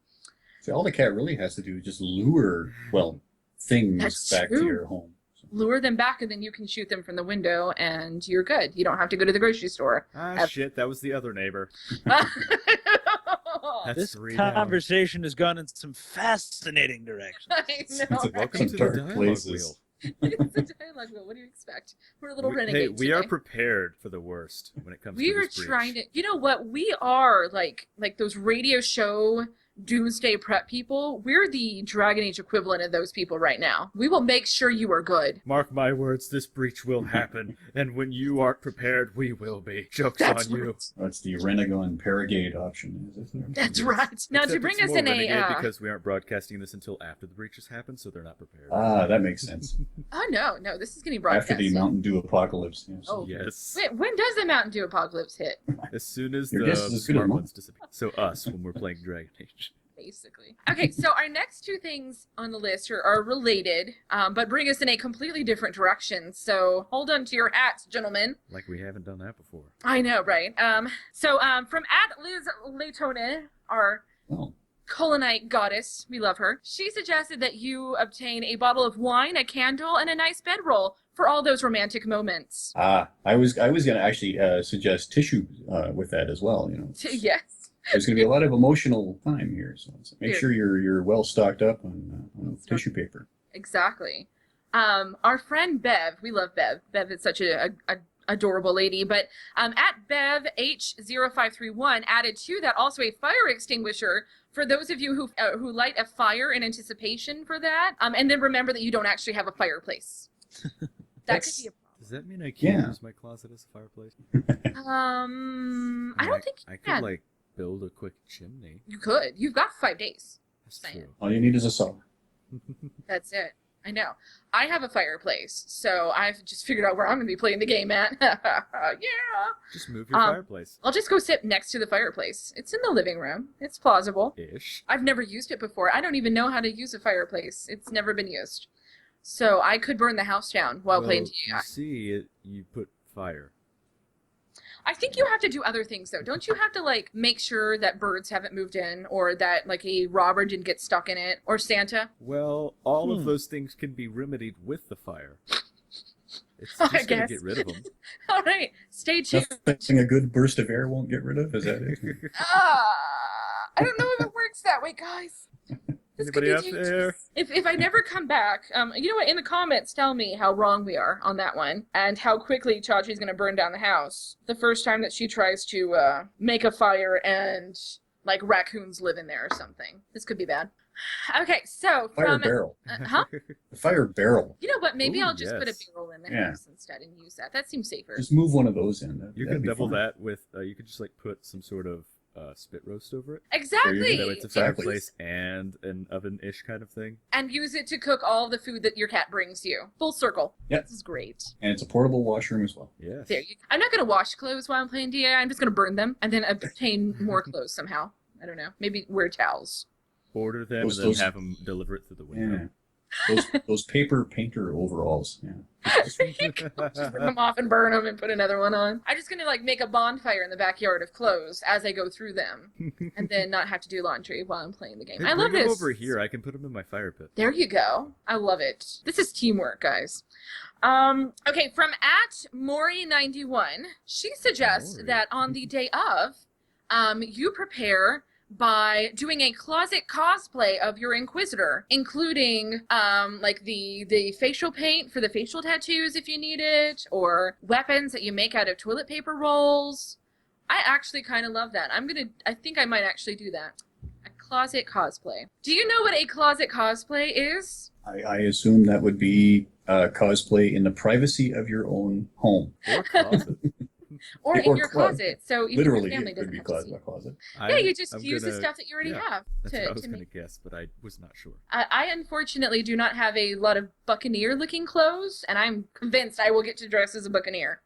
Speaker 5: See, all the cat really has to do is just lure, things
Speaker 2: That's
Speaker 5: back
Speaker 2: true.
Speaker 5: to your home. So,
Speaker 2: Lure them back, and then you can shoot them from the window, and you're good. You don't have to go to the grocery store.
Speaker 4: Shit, that was the other neighbor. That's
Speaker 3: This
Speaker 4: 3 down.
Speaker 3: conversation has gone in some fascinating directions.
Speaker 2: I know.
Speaker 5: It's a-
Speaker 4: Welcome
Speaker 5: Some
Speaker 4: to the
Speaker 5: dark
Speaker 4: dialogue
Speaker 5: places.
Speaker 4: wheel.
Speaker 2: It's a dialogue wheel. What do you expect? We're a little
Speaker 4: Hey,
Speaker 2: renegade
Speaker 4: we are
Speaker 2: today.
Speaker 4: prepared for the worst when it comes
Speaker 2: We
Speaker 4: to
Speaker 2: are
Speaker 4: this breach.
Speaker 2: trying to. You know what? We are like those radio show doomsday prep people. We're the Dragon Age equivalent of those people right now. We will make sure you are good.
Speaker 4: Mark my words, this breach will happen, and when you aren't prepared, we will be. Joke's
Speaker 2: That's
Speaker 4: on you.
Speaker 2: right.
Speaker 5: that's the Renegon Paragate option. Is it?
Speaker 2: That's right. Now to
Speaker 4: Except
Speaker 2: bring
Speaker 4: it's
Speaker 2: us
Speaker 4: more
Speaker 2: in
Speaker 4: renegade
Speaker 2: a.
Speaker 4: because we aren't broadcasting this until after the breach has happened, so they're not prepared.
Speaker 5: Ah, that makes sense.
Speaker 2: Oh no, this is getting
Speaker 5: After
Speaker 2: broadcasted.
Speaker 5: the Mountain Dew apocalypse. Yes.
Speaker 2: Oh.
Speaker 4: Yes.
Speaker 2: Wait, when does the Mountain Dew apocalypse hit?
Speaker 4: As soon as
Speaker 5: Your
Speaker 4: the
Speaker 5: guess is as good as
Speaker 4: smart
Speaker 5: mine.
Speaker 4: ones disappear. So us when we're playing Dragon Age.
Speaker 2: Basically. Okay, so our next two things on the list are related, but bring us in a completely different direction. So hold on to your hats, gentlemen.
Speaker 4: Like we haven't done that before.
Speaker 2: I know, right? So from @Liz Laytone, our
Speaker 5: Oh.
Speaker 2: Colonite goddess, we love her. She suggested that you obtain a bottle of wine, a candle, and a nice bedroll for all those romantic moments.
Speaker 5: Ah, I was going to actually suggest tissue with that as well. You know,
Speaker 2: Yes.
Speaker 5: there's going to be a lot of emotional time here, so make
Speaker 2: Dude.
Speaker 5: sure you're well stocked up on tissue paper.
Speaker 2: Exactly. Our friend Bev, we love Bev. Bev is such a adorable lady, but @Bev H0531 added to that also a fire extinguisher for those of you who light a fire in anticipation for that, and then remember that you don't actually have a fireplace. That could be a
Speaker 4: Does that mean I can't
Speaker 5: Yeah.
Speaker 4: use my closet as a fireplace?
Speaker 2: problem. I don't think you
Speaker 4: I could
Speaker 2: can.
Speaker 4: like build a quick chimney.
Speaker 2: You could. You've got 5 days.
Speaker 4: That's
Speaker 2: Saying.
Speaker 4: true.
Speaker 5: All you need is a saw.
Speaker 2: That's it. I know. I have a fireplace, so I've just figured out where I'm going to be playing the game at. Yeah.
Speaker 4: Just move your
Speaker 2: Um,
Speaker 4: fireplace.
Speaker 2: I'll just go sit next to the fireplace. It's in the living room. It's plausible.
Speaker 4: Ish.
Speaker 2: I've never used it before. I don't even know how to use a fireplace. It's never been used. So I could burn the house down while playing DAI.
Speaker 4: You see, you put fire.
Speaker 2: I think you have to do other things though. Don't you have to like make sure that birds haven't moved in, or that like a robber didn't get stuck in it, or Santa?
Speaker 4: Well, all of those things can be remedied with the fire. It's
Speaker 2: I
Speaker 4: just gonna
Speaker 2: guess.
Speaker 4: get rid of them.
Speaker 2: All right, stay tuned.
Speaker 5: Nothing a good burst of air won't get rid of. Is that it?
Speaker 2: I don't know if it works that way, guys. This could
Speaker 4: Anybody
Speaker 2: be
Speaker 4: out
Speaker 2: dangerous.
Speaker 4: there?
Speaker 2: If I never come back, you know what? In the comments, tell me how wrong we are on that one, and how quickly Chachi's going to burn down the house the first time that she tries to make a fire and like raccoons live in there or something. This could be bad. Okay, so
Speaker 5: Fire
Speaker 2: from
Speaker 5: barrel.
Speaker 2: huh?
Speaker 5: The fire barrel.
Speaker 2: You know what? Maybe
Speaker 4: Ooh,
Speaker 2: I'll just put a
Speaker 4: yes.
Speaker 2: barrel in the
Speaker 5: Yeah.
Speaker 2: house instead and use that. That seems safer.
Speaker 5: Just move one of those in.
Speaker 4: You
Speaker 5: That'd
Speaker 4: can
Speaker 5: be
Speaker 4: double
Speaker 5: fine.
Speaker 4: that with. You could just like put some sort of spit roast over it.
Speaker 2: Exactly.
Speaker 4: So it's a fireplace and an oven-ish kind of thing.
Speaker 2: And use it to cook all the food that your cat brings you. Full circle.
Speaker 5: Yep.
Speaker 2: This is great.
Speaker 5: And it's a portable washroom as well.
Speaker 4: Yes.
Speaker 2: There you go. I'm not going to wash clothes while I'm playing DAI. I'm just going to burn them and then obtain more clothes somehow. I don't know. Maybe wear towels.
Speaker 4: Order them and then have them deliver it through the window.
Speaker 5: Yeah. Those paper painter overalls. Yeah.
Speaker 2: Just rip them off and burn them and put another one on. I'm just gonna make a bonfire in the backyard of clothes as I go through them, and then not have to do laundry while I'm playing the game.
Speaker 4: Hey,
Speaker 2: I love
Speaker 4: bring them
Speaker 2: this.
Speaker 4: over here. I can put them in my fire pit.
Speaker 2: There you go. I love it. This is teamwork, guys. Okay, from @Mori91, she suggests
Speaker 4: Mori.
Speaker 2: that on the day of, you prepare by doing a closet cosplay of your Inquisitor, including the facial paint for the facial tattoos if you need it, or weapons that you make out of toilet paper rolls. I actually kind of love that. I think I might actually do that. A closet cosplay. Do you know what a closet cosplay is?
Speaker 5: I assume that would be cosplay in the privacy of your own home.
Speaker 4: Or closet.
Speaker 2: Or in your closet, so even
Speaker 5: Literally,
Speaker 2: your family
Speaker 5: it could
Speaker 2: doesn't
Speaker 5: be
Speaker 2: have to see.
Speaker 5: a closet.
Speaker 2: Yeah, you just use the stuff that you already have
Speaker 4: That's what I was
Speaker 2: to
Speaker 4: going
Speaker 2: make.
Speaker 4: to guess, but I was not sure.
Speaker 2: I unfortunately do not have a lot of Buccaneer-looking clothes, and I'm convinced I will get to dress as a Buccaneer.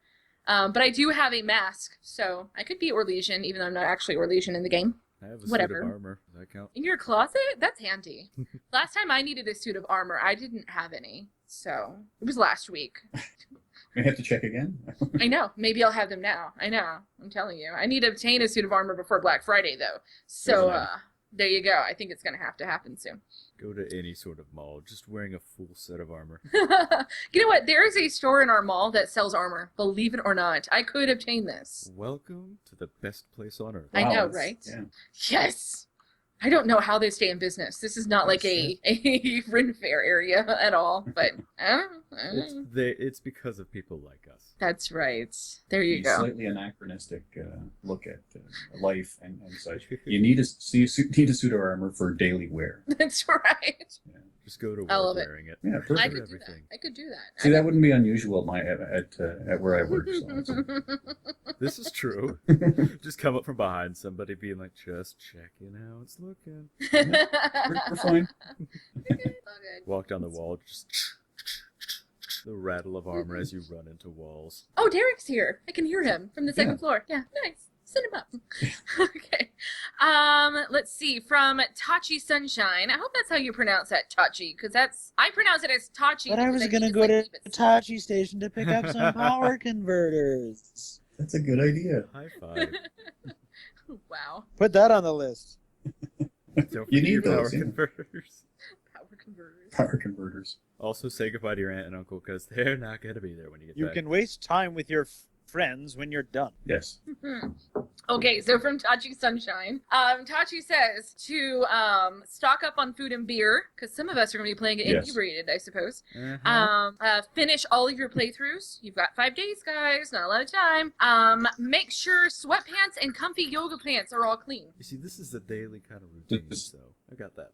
Speaker 2: But I do have a mask, so I could be Orlesian, even though I'm not actually Orlesian in the game.
Speaker 4: I have a
Speaker 2: Whatever.
Speaker 4: suit of armor. Does that count?
Speaker 2: In your closet? That's handy. Last time I needed a suit of armor, I didn't have any, so it was last week.
Speaker 5: We have to check again.
Speaker 2: I know. Maybe I'll have them now. I know. I'm telling you. I need to obtain a suit of armor before Black Friday, though. So, there you go. I think it's going to have to happen soon.
Speaker 4: Go to any sort of mall, just wearing a full set of armor.
Speaker 2: You know what? There is a store in our mall that sells armor. Believe it or not. I could obtain this.
Speaker 4: Welcome to the best place on earth.
Speaker 2: I know,
Speaker 5: Wow,
Speaker 2: right?
Speaker 5: yeah.
Speaker 2: Yes. I don't know how they stay in business. This is not like a Ren Fair area at all, but I don't know.
Speaker 4: It's because of people like us.
Speaker 2: That's right. There you
Speaker 5: A
Speaker 2: go.
Speaker 5: slightly anachronistic look at life and such. You need a suit of armor for daily wear.
Speaker 2: That's right.
Speaker 4: Just go to
Speaker 2: I love
Speaker 4: work
Speaker 2: it.
Speaker 4: wearing it.
Speaker 5: Yeah, perfect.
Speaker 2: I could do that.
Speaker 4: everything.
Speaker 2: I could do that.
Speaker 5: See, that wouldn't be unusual at where I work. So
Speaker 4: This is true. Just come up from behind somebody being like, just checking how it's looking.
Speaker 5: we're fine.
Speaker 2: It's all good.
Speaker 4: Walk down the wall, just the rattle of armor as you run into walls.
Speaker 2: Oh, Derek's here. I can hear him from the second floor. Yeah, nice. Send him up. Okay. Let's see. From Chachi Sunshine. I hope that's how you pronounce that, Chachi, because I pronounce it as Chachi.
Speaker 3: But I was going to go to Tachi Station to pick up some power converters.
Speaker 5: That's a good idea.
Speaker 4: High five.
Speaker 2: Wow.
Speaker 3: Put that on the list.
Speaker 4: Don't
Speaker 5: You
Speaker 4: forget
Speaker 5: need
Speaker 4: your power
Speaker 5: those, yeah.
Speaker 4: converters.
Speaker 2: Power converters.
Speaker 5: Power converters.
Speaker 4: Also, say goodbye to your aunt and uncle because they're not going to be there when you get
Speaker 3: You
Speaker 4: back.
Speaker 3: can waste time with your friends when you're done.
Speaker 5: Yes.
Speaker 2: Okay, so from Tachi Sunshine, Tachi says to stock up on food and beer, because some of us are going to be playing it
Speaker 5: Yes.
Speaker 2: inebriated, I suppose.
Speaker 4: Uh-huh.
Speaker 2: Finish all of your playthroughs. You've got 5 days, guys. Not a lot of time. Make sure sweatpants and comfy yoga pants are all clean.
Speaker 4: You see, this is a daily kind of routine,
Speaker 5: This-
Speaker 4: so I got that.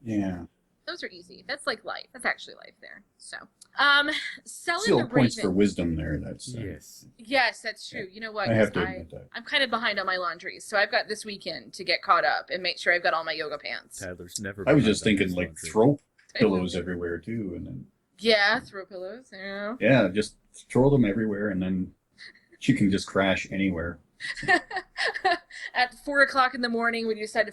Speaker 5: Yeah.
Speaker 2: Those are easy. That's like life. That's actually life there. So, selling
Speaker 5: Still
Speaker 2: the
Speaker 5: points for
Speaker 2: Raven.
Speaker 5: wisdom there. That's
Speaker 4: Yes.
Speaker 2: Yes, that's true. You know what?
Speaker 5: I have
Speaker 2: 'Cause
Speaker 5: to admit that.
Speaker 2: I'm kind of behind on my laundry, so I've got this weekend to get caught up and make sure I've got all my yoga pants.
Speaker 4: Tyler's never.
Speaker 5: I was
Speaker 4: behind
Speaker 5: just
Speaker 4: on
Speaker 5: thinking
Speaker 4: his
Speaker 5: like
Speaker 4: laundry.
Speaker 5: throw pillows everywhere too, and then
Speaker 2: Yeah, throw pillows. Yeah.
Speaker 5: yeah, just throw them everywhere, and then you can just crash anywhere.
Speaker 2: At 4 o'clock in the morning, when you decide to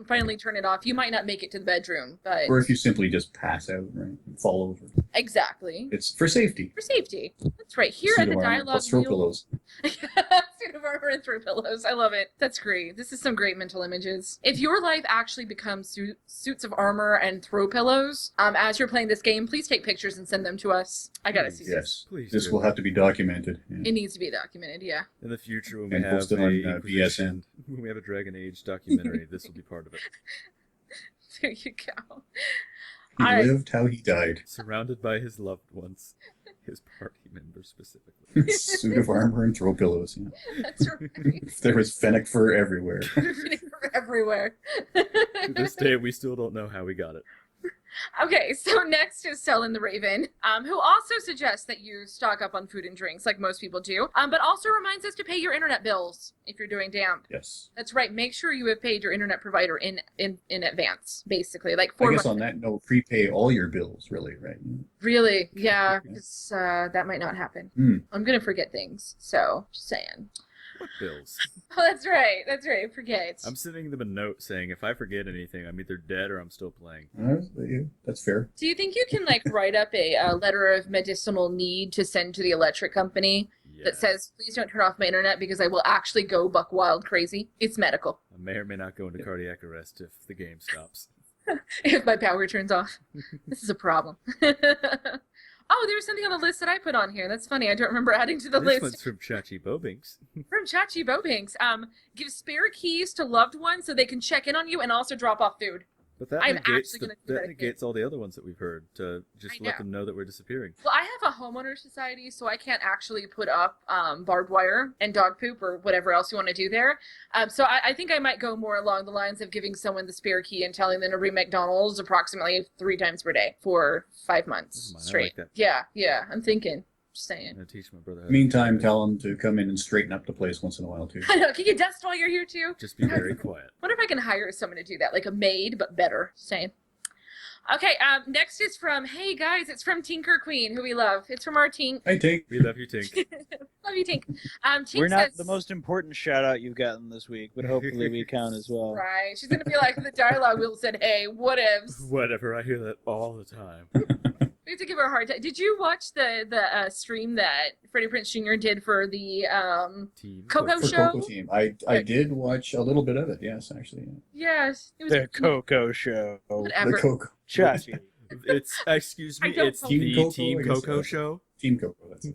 Speaker 2: finally turn it off, you might not make it to the bedroom, but
Speaker 5: Or if you simply just pass out, right, and fall over.
Speaker 2: exactly
Speaker 5: It's for safety.
Speaker 2: for safety. That's right. Here
Speaker 5: Suit
Speaker 2: at the
Speaker 5: of armor
Speaker 2: dialogue
Speaker 5: plus throw
Speaker 2: wheel,
Speaker 5: pillows.
Speaker 2: suit of armor and throw pillows. I love it. That's great. This is some great mental images. If your life actually becomes suits of armor and throw pillows, as you're playing this game, please take pictures and send them to us. I gotta see this.
Speaker 5: Yes,
Speaker 4: Please
Speaker 5: this
Speaker 4: do.
Speaker 5: will have to be documented. Yeah.
Speaker 2: It needs to be documented. Yeah.
Speaker 4: In the future, when we
Speaker 5: And
Speaker 4: have
Speaker 5: posted
Speaker 4: a
Speaker 5: on,
Speaker 4: Inquisition, when we have a Dragon Age documentary, this will be part of it.
Speaker 2: There you go.
Speaker 5: He
Speaker 2: Alright.
Speaker 5: lived how he died.
Speaker 4: Surrounded by his loved ones, his party members specifically.
Speaker 5: Suit of armor and throw pillows. Yeah.
Speaker 2: That's right.
Speaker 5: There was fennec fur everywhere.
Speaker 2: Everywhere.
Speaker 4: To this day, we still don't know how we got it.
Speaker 2: Okay, so next is Selin the Raven, who also suggests that you stock up on food and drinks like most people do, but also reminds us to pay your internet bills if you're doing damp.
Speaker 5: Yes.
Speaker 2: That's right. Make sure you have paid your internet provider in advance, basically, like
Speaker 5: I
Speaker 2: 4
Speaker 5: guess
Speaker 2: months.
Speaker 5: on that note, prepay all your bills, really, right?
Speaker 2: Really? Yeah, 'cause, that might not happen. I'm gonna forget things, so just saying.
Speaker 4: What bills?
Speaker 2: Oh, that's right. That's right. Forget.
Speaker 4: I'm sending them a note saying if I forget anything, I'm either dead or I'm still playing.
Speaker 5: That's fair.
Speaker 2: Do you think you can like write up a letter of medicinal need to send to the electric company that says, please don't turn off my internet because I will actually go buck wild crazy? It's medical.
Speaker 4: I may or may not go into cardiac arrest if the game stops.
Speaker 2: If my power turns off. This is a problem. Oh, there was something on the list that I put on here. That's funny. I don't remember adding to the
Speaker 4: This
Speaker 2: list.
Speaker 4: one's from Chachi Bobinks.
Speaker 2: From Chachi Bobinks. Give spare keys to loved ones so they can check in on you and also drop off food.
Speaker 4: But that
Speaker 2: I'm
Speaker 4: negates,
Speaker 2: actually gonna do
Speaker 4: that
Speaker 2: that
Speaker 4: negates all the other ones that we've heard to just
Speaker 2: I
Speaker 4: let
Speaker 2: know.
Speaker 4: them know that we're disappearing.
Speaker 2: Well, I have a homeowner society, so I can't actually put up barbed wire and dog poop or whatever else you want to do there. So I think I might go more along the lines of giving someone the spare key and telling them to ring McDonald's approximately 3 times per day for 5 months
Speaker 4: Never mind, I
Speaker 2: straight.
Speaker 4: like that.
Speaker 2: Yeah, I'm thinking. Just saying.
Speaker 4: I'm going to teach my brother how to
Speaker 5: Meantime, tell them to come in and straighten up the place once in a while, too.
Speaker 2: I know. Can you dust while you're here too?
Speaker 4: just be very quiet.
Speaker 2: Wonder if I can hire someone to do that, like a maid, but better. Just saying. Okay, next is from, hey guys, it's from Tinker Queen, who we love. It's from our Tink.
Speaker 5: Hey, Tink.
Speaker 4: We love you, Tink.
Speaker 2: Love you, Tink. Tink
Speaker 3: We're not
Speaker 2: says,
Speaker 3: the most important shout out you've gotten this week, but hopefully we count as well.
Speaker 2: Right. She's going to be like the dialogue wheel said, hey, whatevs.
Speaker 4: Whatever, I hear that all the time.
Speaker 2: We have to give her a hard time. Did you watch the stream that Freddie Prinze Jr. did for the
Speaker 4: Team.
Speaker 2: Coco
Speaker 5: For
Speaker 2: show?
Speaker 5: Coco Team. I did watch a little bit of it, yes, actually.
Speaker 2: Yes. It was
Speaker 3: The Coco Show.
Speaker 2: whatever.
Speaker 5: The Coco.
Speaker 3: Chachi.
Speaker 4: It's, excuse
Speaker 2: I
Speaker 4: me,
Speaker 2: don't
Speaker 4: it's
Speaker 2: know.
Speaker 4: the
Speaker 5: Team Coco,
Speaker 4: Team
Speaker 5: I guess,
Speaker 4: Coco show?
Speaker 5: Team Coco, that's it.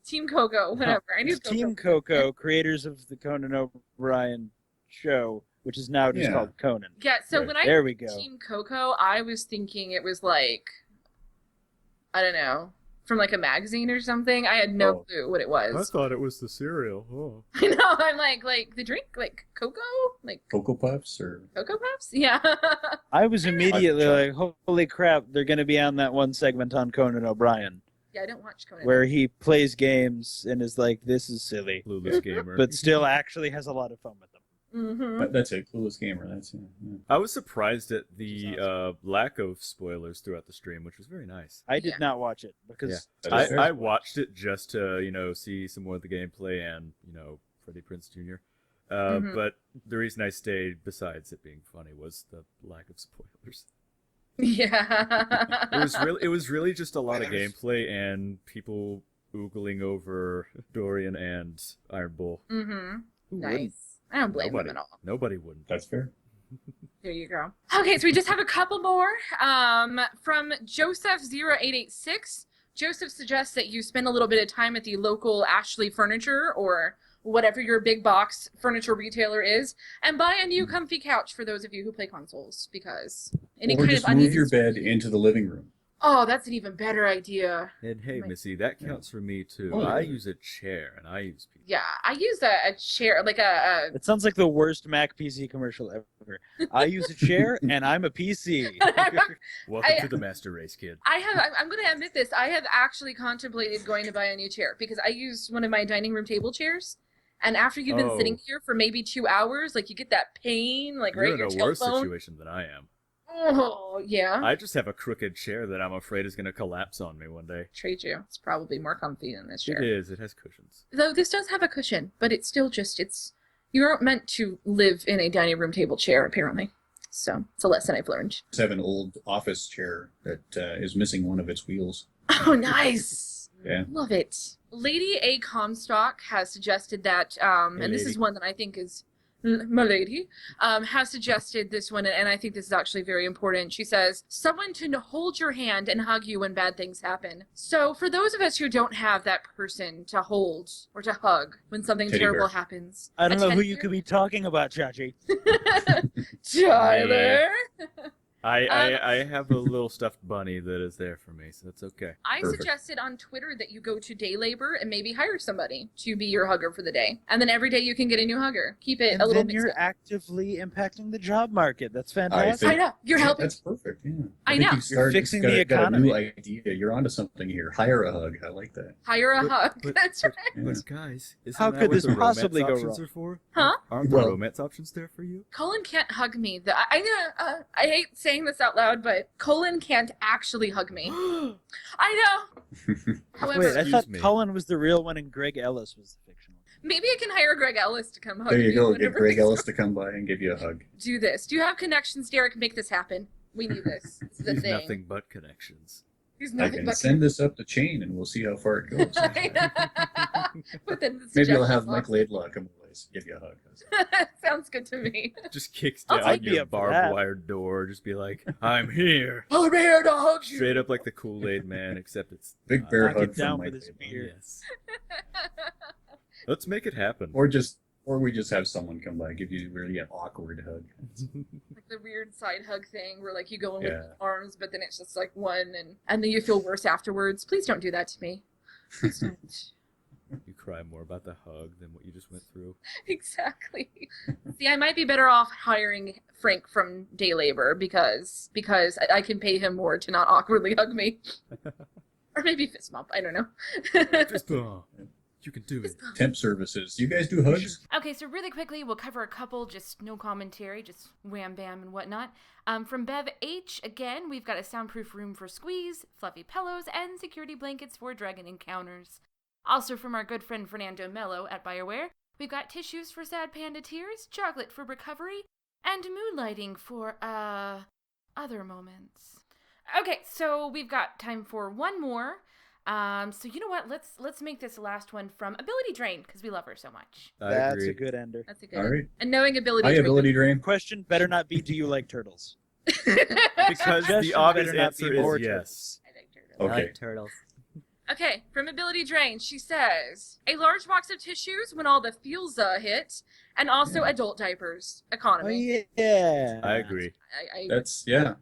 Speaker 2: Team Coco, whatever. I knew Coco.
Speaker 3: Team Coco, creators of the Conan O'Brien show, which is now just
Speaker 5: Yeah.
Speaker 3: called Conan.
Speaker 2: Yeah, so
Speaker 5: Right.
Speaker 2: when I
Speaker 3: There we go.
Speaker 2: Team Coco, I was thinking it was like, I don't know, from like a magazine or something. I had no
Speaker 5: Oh.
Speaker 2: clue what it was.
Speaker 4: thought it was the cereal. Oh.
Speaker 2: I know, I'm like the drink, like Coco? Like
Speaker 5: Cocoa Puffs or
Speaker 2: Cocoa Puffs? Yeah.
Speaker 3: I was immediately like, holy crap, they're going to be on that one segment on Conan O'Brien
Speaker 2: Yeah, I don't watch Conan.
Speaker 3: where he plays games and is like, this is silly,
Speaker 4: Clueless Gamer.
Speaker 3: but still actually has a lot of fun with them.
Speaker 2: Mm-hmm.
Speaker 5: that's it, Clueless Gamer. That's it. Yeah.
Speaker 4: I was surprised at the
Speaker 5: Which
Speaker 4: lack of spoilers throughout the stream, which was very nice.
Speaker 3: I did
Speaker 2: Yeah.
Speaker 3: not watch it because
Speaker 5: That is fair.
Speaker 4: I watched it just to, see some more of the gameplay and, Freddie Prinze Jr.
Speaker 2: Mhm.
Speaker 4: But the reason I stayed, besides it being funny, was the lack of spoilers.
Speaker 2: Yeah.
Speaker 4: It was really just a lot of gameplay and people oogling over Dorian and Iron Bull.
Speaker 2: Mm-hmm.
Speaker 3: who wouldn't?
Speaker 2: Nice. I don't blame
Speaker 4: Nobody,
Speaker 2: them at all.
Speaker 4: nobody wouldn't.
Speaker 5: That's fair.
Speaker 2: There you go. Okay, so we just have a couple more. From Joseph0886. Joseph suggests that you spend a little bit of time at the local Ashley Furniture or whatever your big box furniture retailer is, and buy a new comfy couch for those of you who play consoles, because any
Speaker 5: Or
Speaker 2: kind
Speaker 5: just
Speaker 2: of
Speaker 5: move
Speaker 2: uneasy...
Speaker 5: your bed into the living room.
Speaker 2: Oh, that's an even better idea.
Speaker 4: And hey,
Speaker 2: My-
Speaker 4: Missy, that counts for me too.
Speaker 5: Oh, yeah.
Speaker 4: I use a chair and I use people.
Speaker 2: Yeah, I use a chair, like a
Speaker 3: It sounds like the worst Mac PC commercial ever. I use a chair and I'm a PC.
Speaker 4: Welcome
Speaker 2: I-
Speaker 4: to the master race, kid.
Speaker 2: I'm going to admit this. I have actually contemplated going to buy a new chair because I use one of my dining room table chairs. And after you've been sitting
Speaker 4: Oh.
Speaker 2: here for maybe 2 hours, like you get that pain, like right
Speaker 4: You're
Speaker 2: in your
Speaker 4: in a worse
Speaker 2: tailbone.
Speaker 4: situation than I am.
Speaker 2: Oh, yeah.
Speaker 4: I just have a crooked chair that I'm afraid is going to collapse on me one day.
Speaker 2: Trade you. It's probably more comfy than this
Speaker 4: It
Speaker 2: chair.
Speaker 4: is. It has cushions.
Speaker 2: Though this does have a cushion, but it's still just, you aren't meant to live in a dining room table chair, apparently. So it's a lesson I've learned.
Speaker 5: I have an old office chair that is missing one of its wheels.
Speaker 2: Oh, nice.
Speaker 5: Yeah.
Speaker 2: Love it. Lady A. Comstock has suggested that, and this
Speaker 4: lady.
Speaker 2: is one that I think is, my lady, has suggested this one, and I think this is actually very important. She says, someone to hold your hand and hug you when bad things happen. So for those of us who don't have that person to hold or to hug when something
Speaker 5: Teddy
Speaker 2: terrible
Speaker 5: bear.
Speaker 2: happens.
Speaker 3: I don't
Speaker 2: a
Speaker 3: know who
Speaker 2: teddy
Speaker 3: you
Speaker 2: bear?
Speaker 3: could be talking about, Chachi.
Speaker 2: Tyler.
Speaker 4: I have a little stuffed bunny that is there for me, so that's okay.
Speaker 2: I
Speaker 5: Perfect.
Speaker 2: suggested on Twitter that you go to day labor and maybe hire somebody to be your hugger for the day. And then every day you can get a new hugger. Keep it
Speaker 3: And
Speaker 2: a little
Speaker 3: then
Speaker 2: bit.
Speaker 3: you're actively impacting the job market. That's
Speaker 5: I
Speaker 3: fantastic.
Speaker 2: I know. You're helping.
Speaker 5: That's perfect. Yeah.
Speaker 2: I
Speaker 5: think
Speaker 2: know.
Speaker 5: you've started,
Speaker 3: fixing
Speaker 5: got,
Speaker 3: the
Speaker 5: got a new
Speaker 3: economy.
Speaker 5: idea. You're onto something here. Hire a hug. I like that.
Speaker 2: Hire a
Speaker 4: But-
Speaker 2: hug.
Speaker 4: but-
Speaker 2: That's right.
Speaker 5: Yeah.
Speaker 4: But guys, isn't
Speaker 3: How
Speaker 4: that
Speaker 3: could
Speaker 4: what
Speaker 3: this
Speaker 4: the
Speaker 3: possibly
Speaker 4: romance
Speaker 3: go
Speaker 4: options
Speaker 3: wrong?
Speaker 4: are for?
Speaker 2: Huh?
Speaker 4: Aren't the
Speaker 5: Well-
Speaker 4: romance options there for you?
Speaker 2: Colin can't hug me. I hate saying this out loud, but Colin can't actually hug me. I know. However,
Speaker 3: Wait, I
Speaker 4: Excuse
Speaker 3: thought
Speaker 4: me.
Speaker 3: Cullen was the real one and Greg Ellis was the fictional.
Speaker 2: maybe I can hire Greg Ellis to come hug
Speaker 5: There
Speaker 2: me.
Speaker 5: you go.
Speaker 2: whenever
Speaker 5: Get Greg
Speaker 2: he's-
Speaker 5: Ellis to come by and give you a hug.
Speaker 2: Do this. Do you have connections, Derek? Make this happen. We need this. It's the
Speaker 4: He's
Speaker 2: thing.
Speaker 4: nothing but connections.
Speaker 2: He's
Speaker 5: I
Speaker 2: nothing
Speaker 5: can
Speaker 2: but
Speaker 5: send this up the chain and we'll see how far it goes.
Speaker 2: But then the
Speaker 5: Maybe I'll
Speaker 2: suggestions
Speaker 5: have
Speaker 2: are-
Speaker 5: Mike Laidlaw come by and give you a hug.
Speaker 2: Sounds good to me.
Speaker 4: Just kicks
Speaker 2: I'll
Speaker 4: down
Speaker 3: take
Speaker 4: your
Speaker 3: you up for
Speaker 4: barbed
Speaker 3: that.
Speaker 4: wire door. Just be like, I'm here.
Speaker 2: I'm here to hug you.
Speaker 4: Straight up like the Kool-Aid Man, except it's
Speaker 5: Big bear
Speaker 3: Knock
Speaker 5: hug
Speaker 3: it down
Speaker 5: from
Speaker 3: with
Speaker 5: Mike
Speaker 3: his
Speaker 5: Laidlaw.
Speaker 3: beard.
Speaker 4: Yes. Let's make it happen.
Speaker 5: Or we just have someone come by and give you really an awkward hug.
Speaker 2: Like the weird side hug thing where like you go in
Speaker 5: Yeah.
Speaker 2: with arms, but then it's just like one, and then you feel worse afterwards. Please don't do that to me. Please don't.
Speaker 4: You cry more about the hug than what you just went through.
Speaker 2: Exactly. See, I might be better off hiring Frank from Day Labor because I can pay him more to not awkwardly hug me. Or maybe fist bump. I don't know.
Speaker 4: Fist bump. You can do it.
Speaker 2: Fist bump.
Speaker 5: Temp services. You guys do hugs?
Speaker 6: Okay, so really quickly, we'll cover a couple, just no commentary, just wham bam and whatnot. From Bev H, again, we've got a soundproof room for squeeze, fluffy pillows, and security blankets for dragon encounters. Also from our good friend Fernando Mello at BioWare, we've got tissues for sad panda tears, chocolate for recovery, and mood lighting for, other moments. Okay, so we've got time for one more. So you know what? Let's make this last one from Ability Drain because we love her so much.
Speaker 4: I
Speaker 3: That's
Speaker 4: agree.
Speaker 3: a good ender.
Speaker 2: That's a good.
Speaker 5: All right.
Speaker 2: And knowing ability.
Speaker 5: Hi,
Speaker 2: is
Speaker 5: ability drain.
Speaker 3: Question better not be, do you like turtles?
Speaker 4: Because the
Speaker 3: Suggestion
Speaker 4: obvious
Speaker 3: better not
Speaker 4: answer
Speaker 3: be more
Speaker 4: is yes.
Speaker 2: I like turtles.
Speaker 5: Okay.
Speaker 7: turtles.
Speaker 2: Okay, from Ability Drain, she says, a large box of tissues when all the feels hit, and also adult diapers.
Speaker 3: Oh,
Speaker 2: Economy.
Speaker 3: yeah.
Speaker 4: I agree.
Speaker 2: I
Speaker 5: That's, yeah.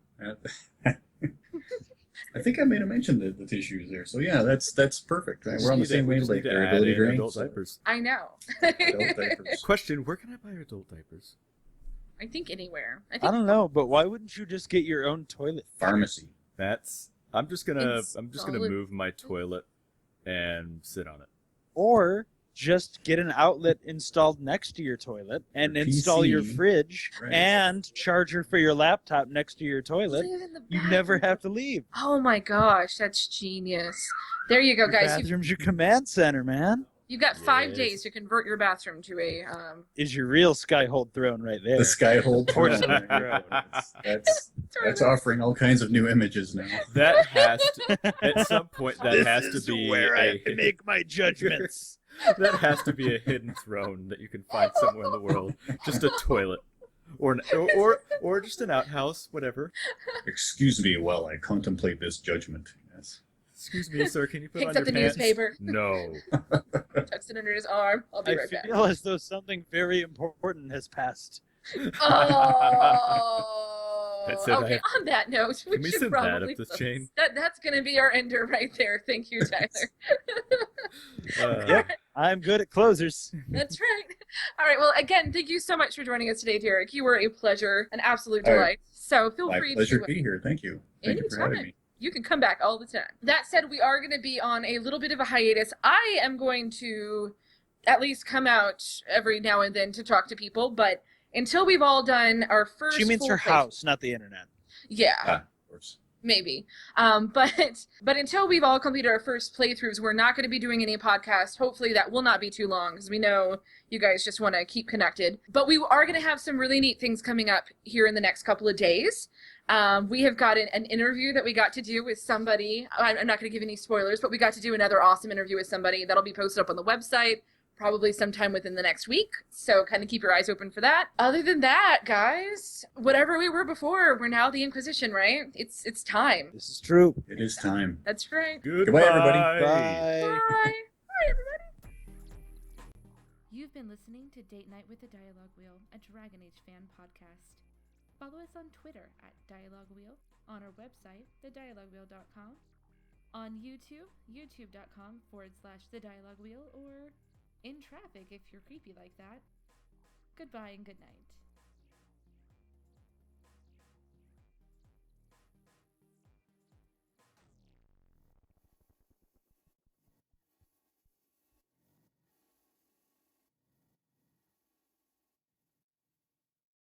Speaker 5: I think I made a mention of the tissues there. So yeah, that's perfect. Right? We're on the
Speaker 4: Just need
Speaker 5: same
Speaker 4: to- we just
Speaker 5: wavelength
Speaker 4: need to
Speaker 5: there.
Speaker 4: add
Speaker 5: Ability
Speaker 4: in
Speaker 5: drain.
Speaker 4: adult
Speaker 5: so
Speaker 4: diapers.
Speaker 2: I know.
Speaker 5: adult diapers.
Speaker 4: Question: where can I buy adult diapers?
Speaker 2: I think anywhere. I
Speaker 3: I
Speaker 2: think
Speaker 3: don't know, but why wouldn't you just get your own toilet?
Speaker 5: Pharmacy.
Speaker 4: That's. I'm just gonna
Speaker 2: Solid-
Speaker 4: move my toilet and sit on it.
Speaker 3: Or just get an outlet installed next to your toilet and
Speaker 5: Your
Speaker 3: install your
Speaker 5: PC.
Speaker 3: fridge
Speaker 5: Right.
Speaker 3: and charger for your laptop next to your toilet.
Speaker 2: live in the
Speaker 3: You never
Speaker 2: bathroom.
Speaker 3: have to leave.
Speaker 2: Oh my gosh, that's genius. There you go,
Speaker 3: Your
Speaker 2: guys.
Speaker 3: bathroom's your command center, man.
Speaker 2: You've got 5
Speaker 4: Yes.
Speaker 2: days to convert your bathroom to a
Speaker 3: Is your real skyhold throne right there.
Speaker 5: The Skyhold
Speaker 3: Porcelain
Speaker 5: throne.
Speaker 3: throne.
Speaker 5: That's offering all kinds of new images now.
Speaker 4: That has to, at some point. That has to be
Speaker 3: my judgments.
Speaker 4: that has to be a hidden throne that you can find somewhere in the world. Just a toilet, or just an outhouse, whatever.
Speaker 5: Excuse me while I contemplate this judgment. Yes.
Speaker 4: Excuse me, sir. Can you put
Speaker 2: Picks
Speaker 4: on
Speaker 2: up
Speaker 4: your
Speaker 2: the
Speaker 4: pants?
Speaker 2: newspaper.
Speaker 4: No.
Speaker 2: tucks it under his arm. I'll be
Speaker 3: I
Speaker 2: right back.
Speaker 3: feel as though something very important has passed.
Speaker 2: Oh.
Speaker 4: That's it, I
Speaker 2: Okay.
Speaker 4: have-
Speaker 2: On that note, we
Speaker 4: Can we
Speaker 2: should
Speaker 4: send that
Speaker 2: probably
Speaker 4: up the
Speaker 2: close.
Speaker 4: chain?
Speaker 2: That's gonna be our ender right there. Thank you, Tyler.
Speaker 3: Yep. I'm good at closers.
Speaker 2: That's right. All right. Well, again, thank you so much for joining us today, Derek. You were a pleasure, an absolute
Speaker 5: All right.
Speaker 2: delight. So feel
Speaker 5: My
Speaker 2: free
Speaker 5: pleasure
Speaker 2: to.
Speaker 5: to be here. Thank you. Thank you for having
Speaker 2: Anytime.
Speaker 5: me.
Speaker 2: You can come back all the time. That said, we are going to be on a little bit of a hiatus. I am going to at least come out every now and then to talk to people, but until we've all done our first.
Speaker 3: She means
Speaker 2: full
Speaker 3: her
Speaker 2: playthrough-
Speaker 3: house, not the internet.
Speaker 2: Yeah.
Speaker 5: Of course.
Speaker 2: Maybe. But until we've all completed our first playthroughs, we're not going to be doing any podcast. Hopefully that will not be too long because we know you guys just want to keep connected. But we are going to have some really neat things coming up here in the next couple of days. We have got an interview that we got to do with somebody. I'm not going to give any spoilers, but we got to do another awesome interview with somebody. That'll be posted up on the website probably sometime within the next week. So kind of keep your eyes open for that. Other than that, guys, whatever we were before, we're now the Inquisition, right? It's time.
Speaker 3: This is true.
Speaker 5: It is time.
Speaker 2: That's right.
Speaker 4: Goodbye,
Speaker 5: everybody.
Speaker 3: Bye.
Speaker 2: Bye. Bye, everybody.
Speaker 6: You've been listening to Date Night with the Dialogue Wheel, a Dragon Age fan podcast. Follow us on Twitter at Dialogue Wheel, on our website, thedialoguewheel.com, on YouTube, youtube.com/thedialoguewheel, or in traffic if you're creepy like that. Goodbye and good night.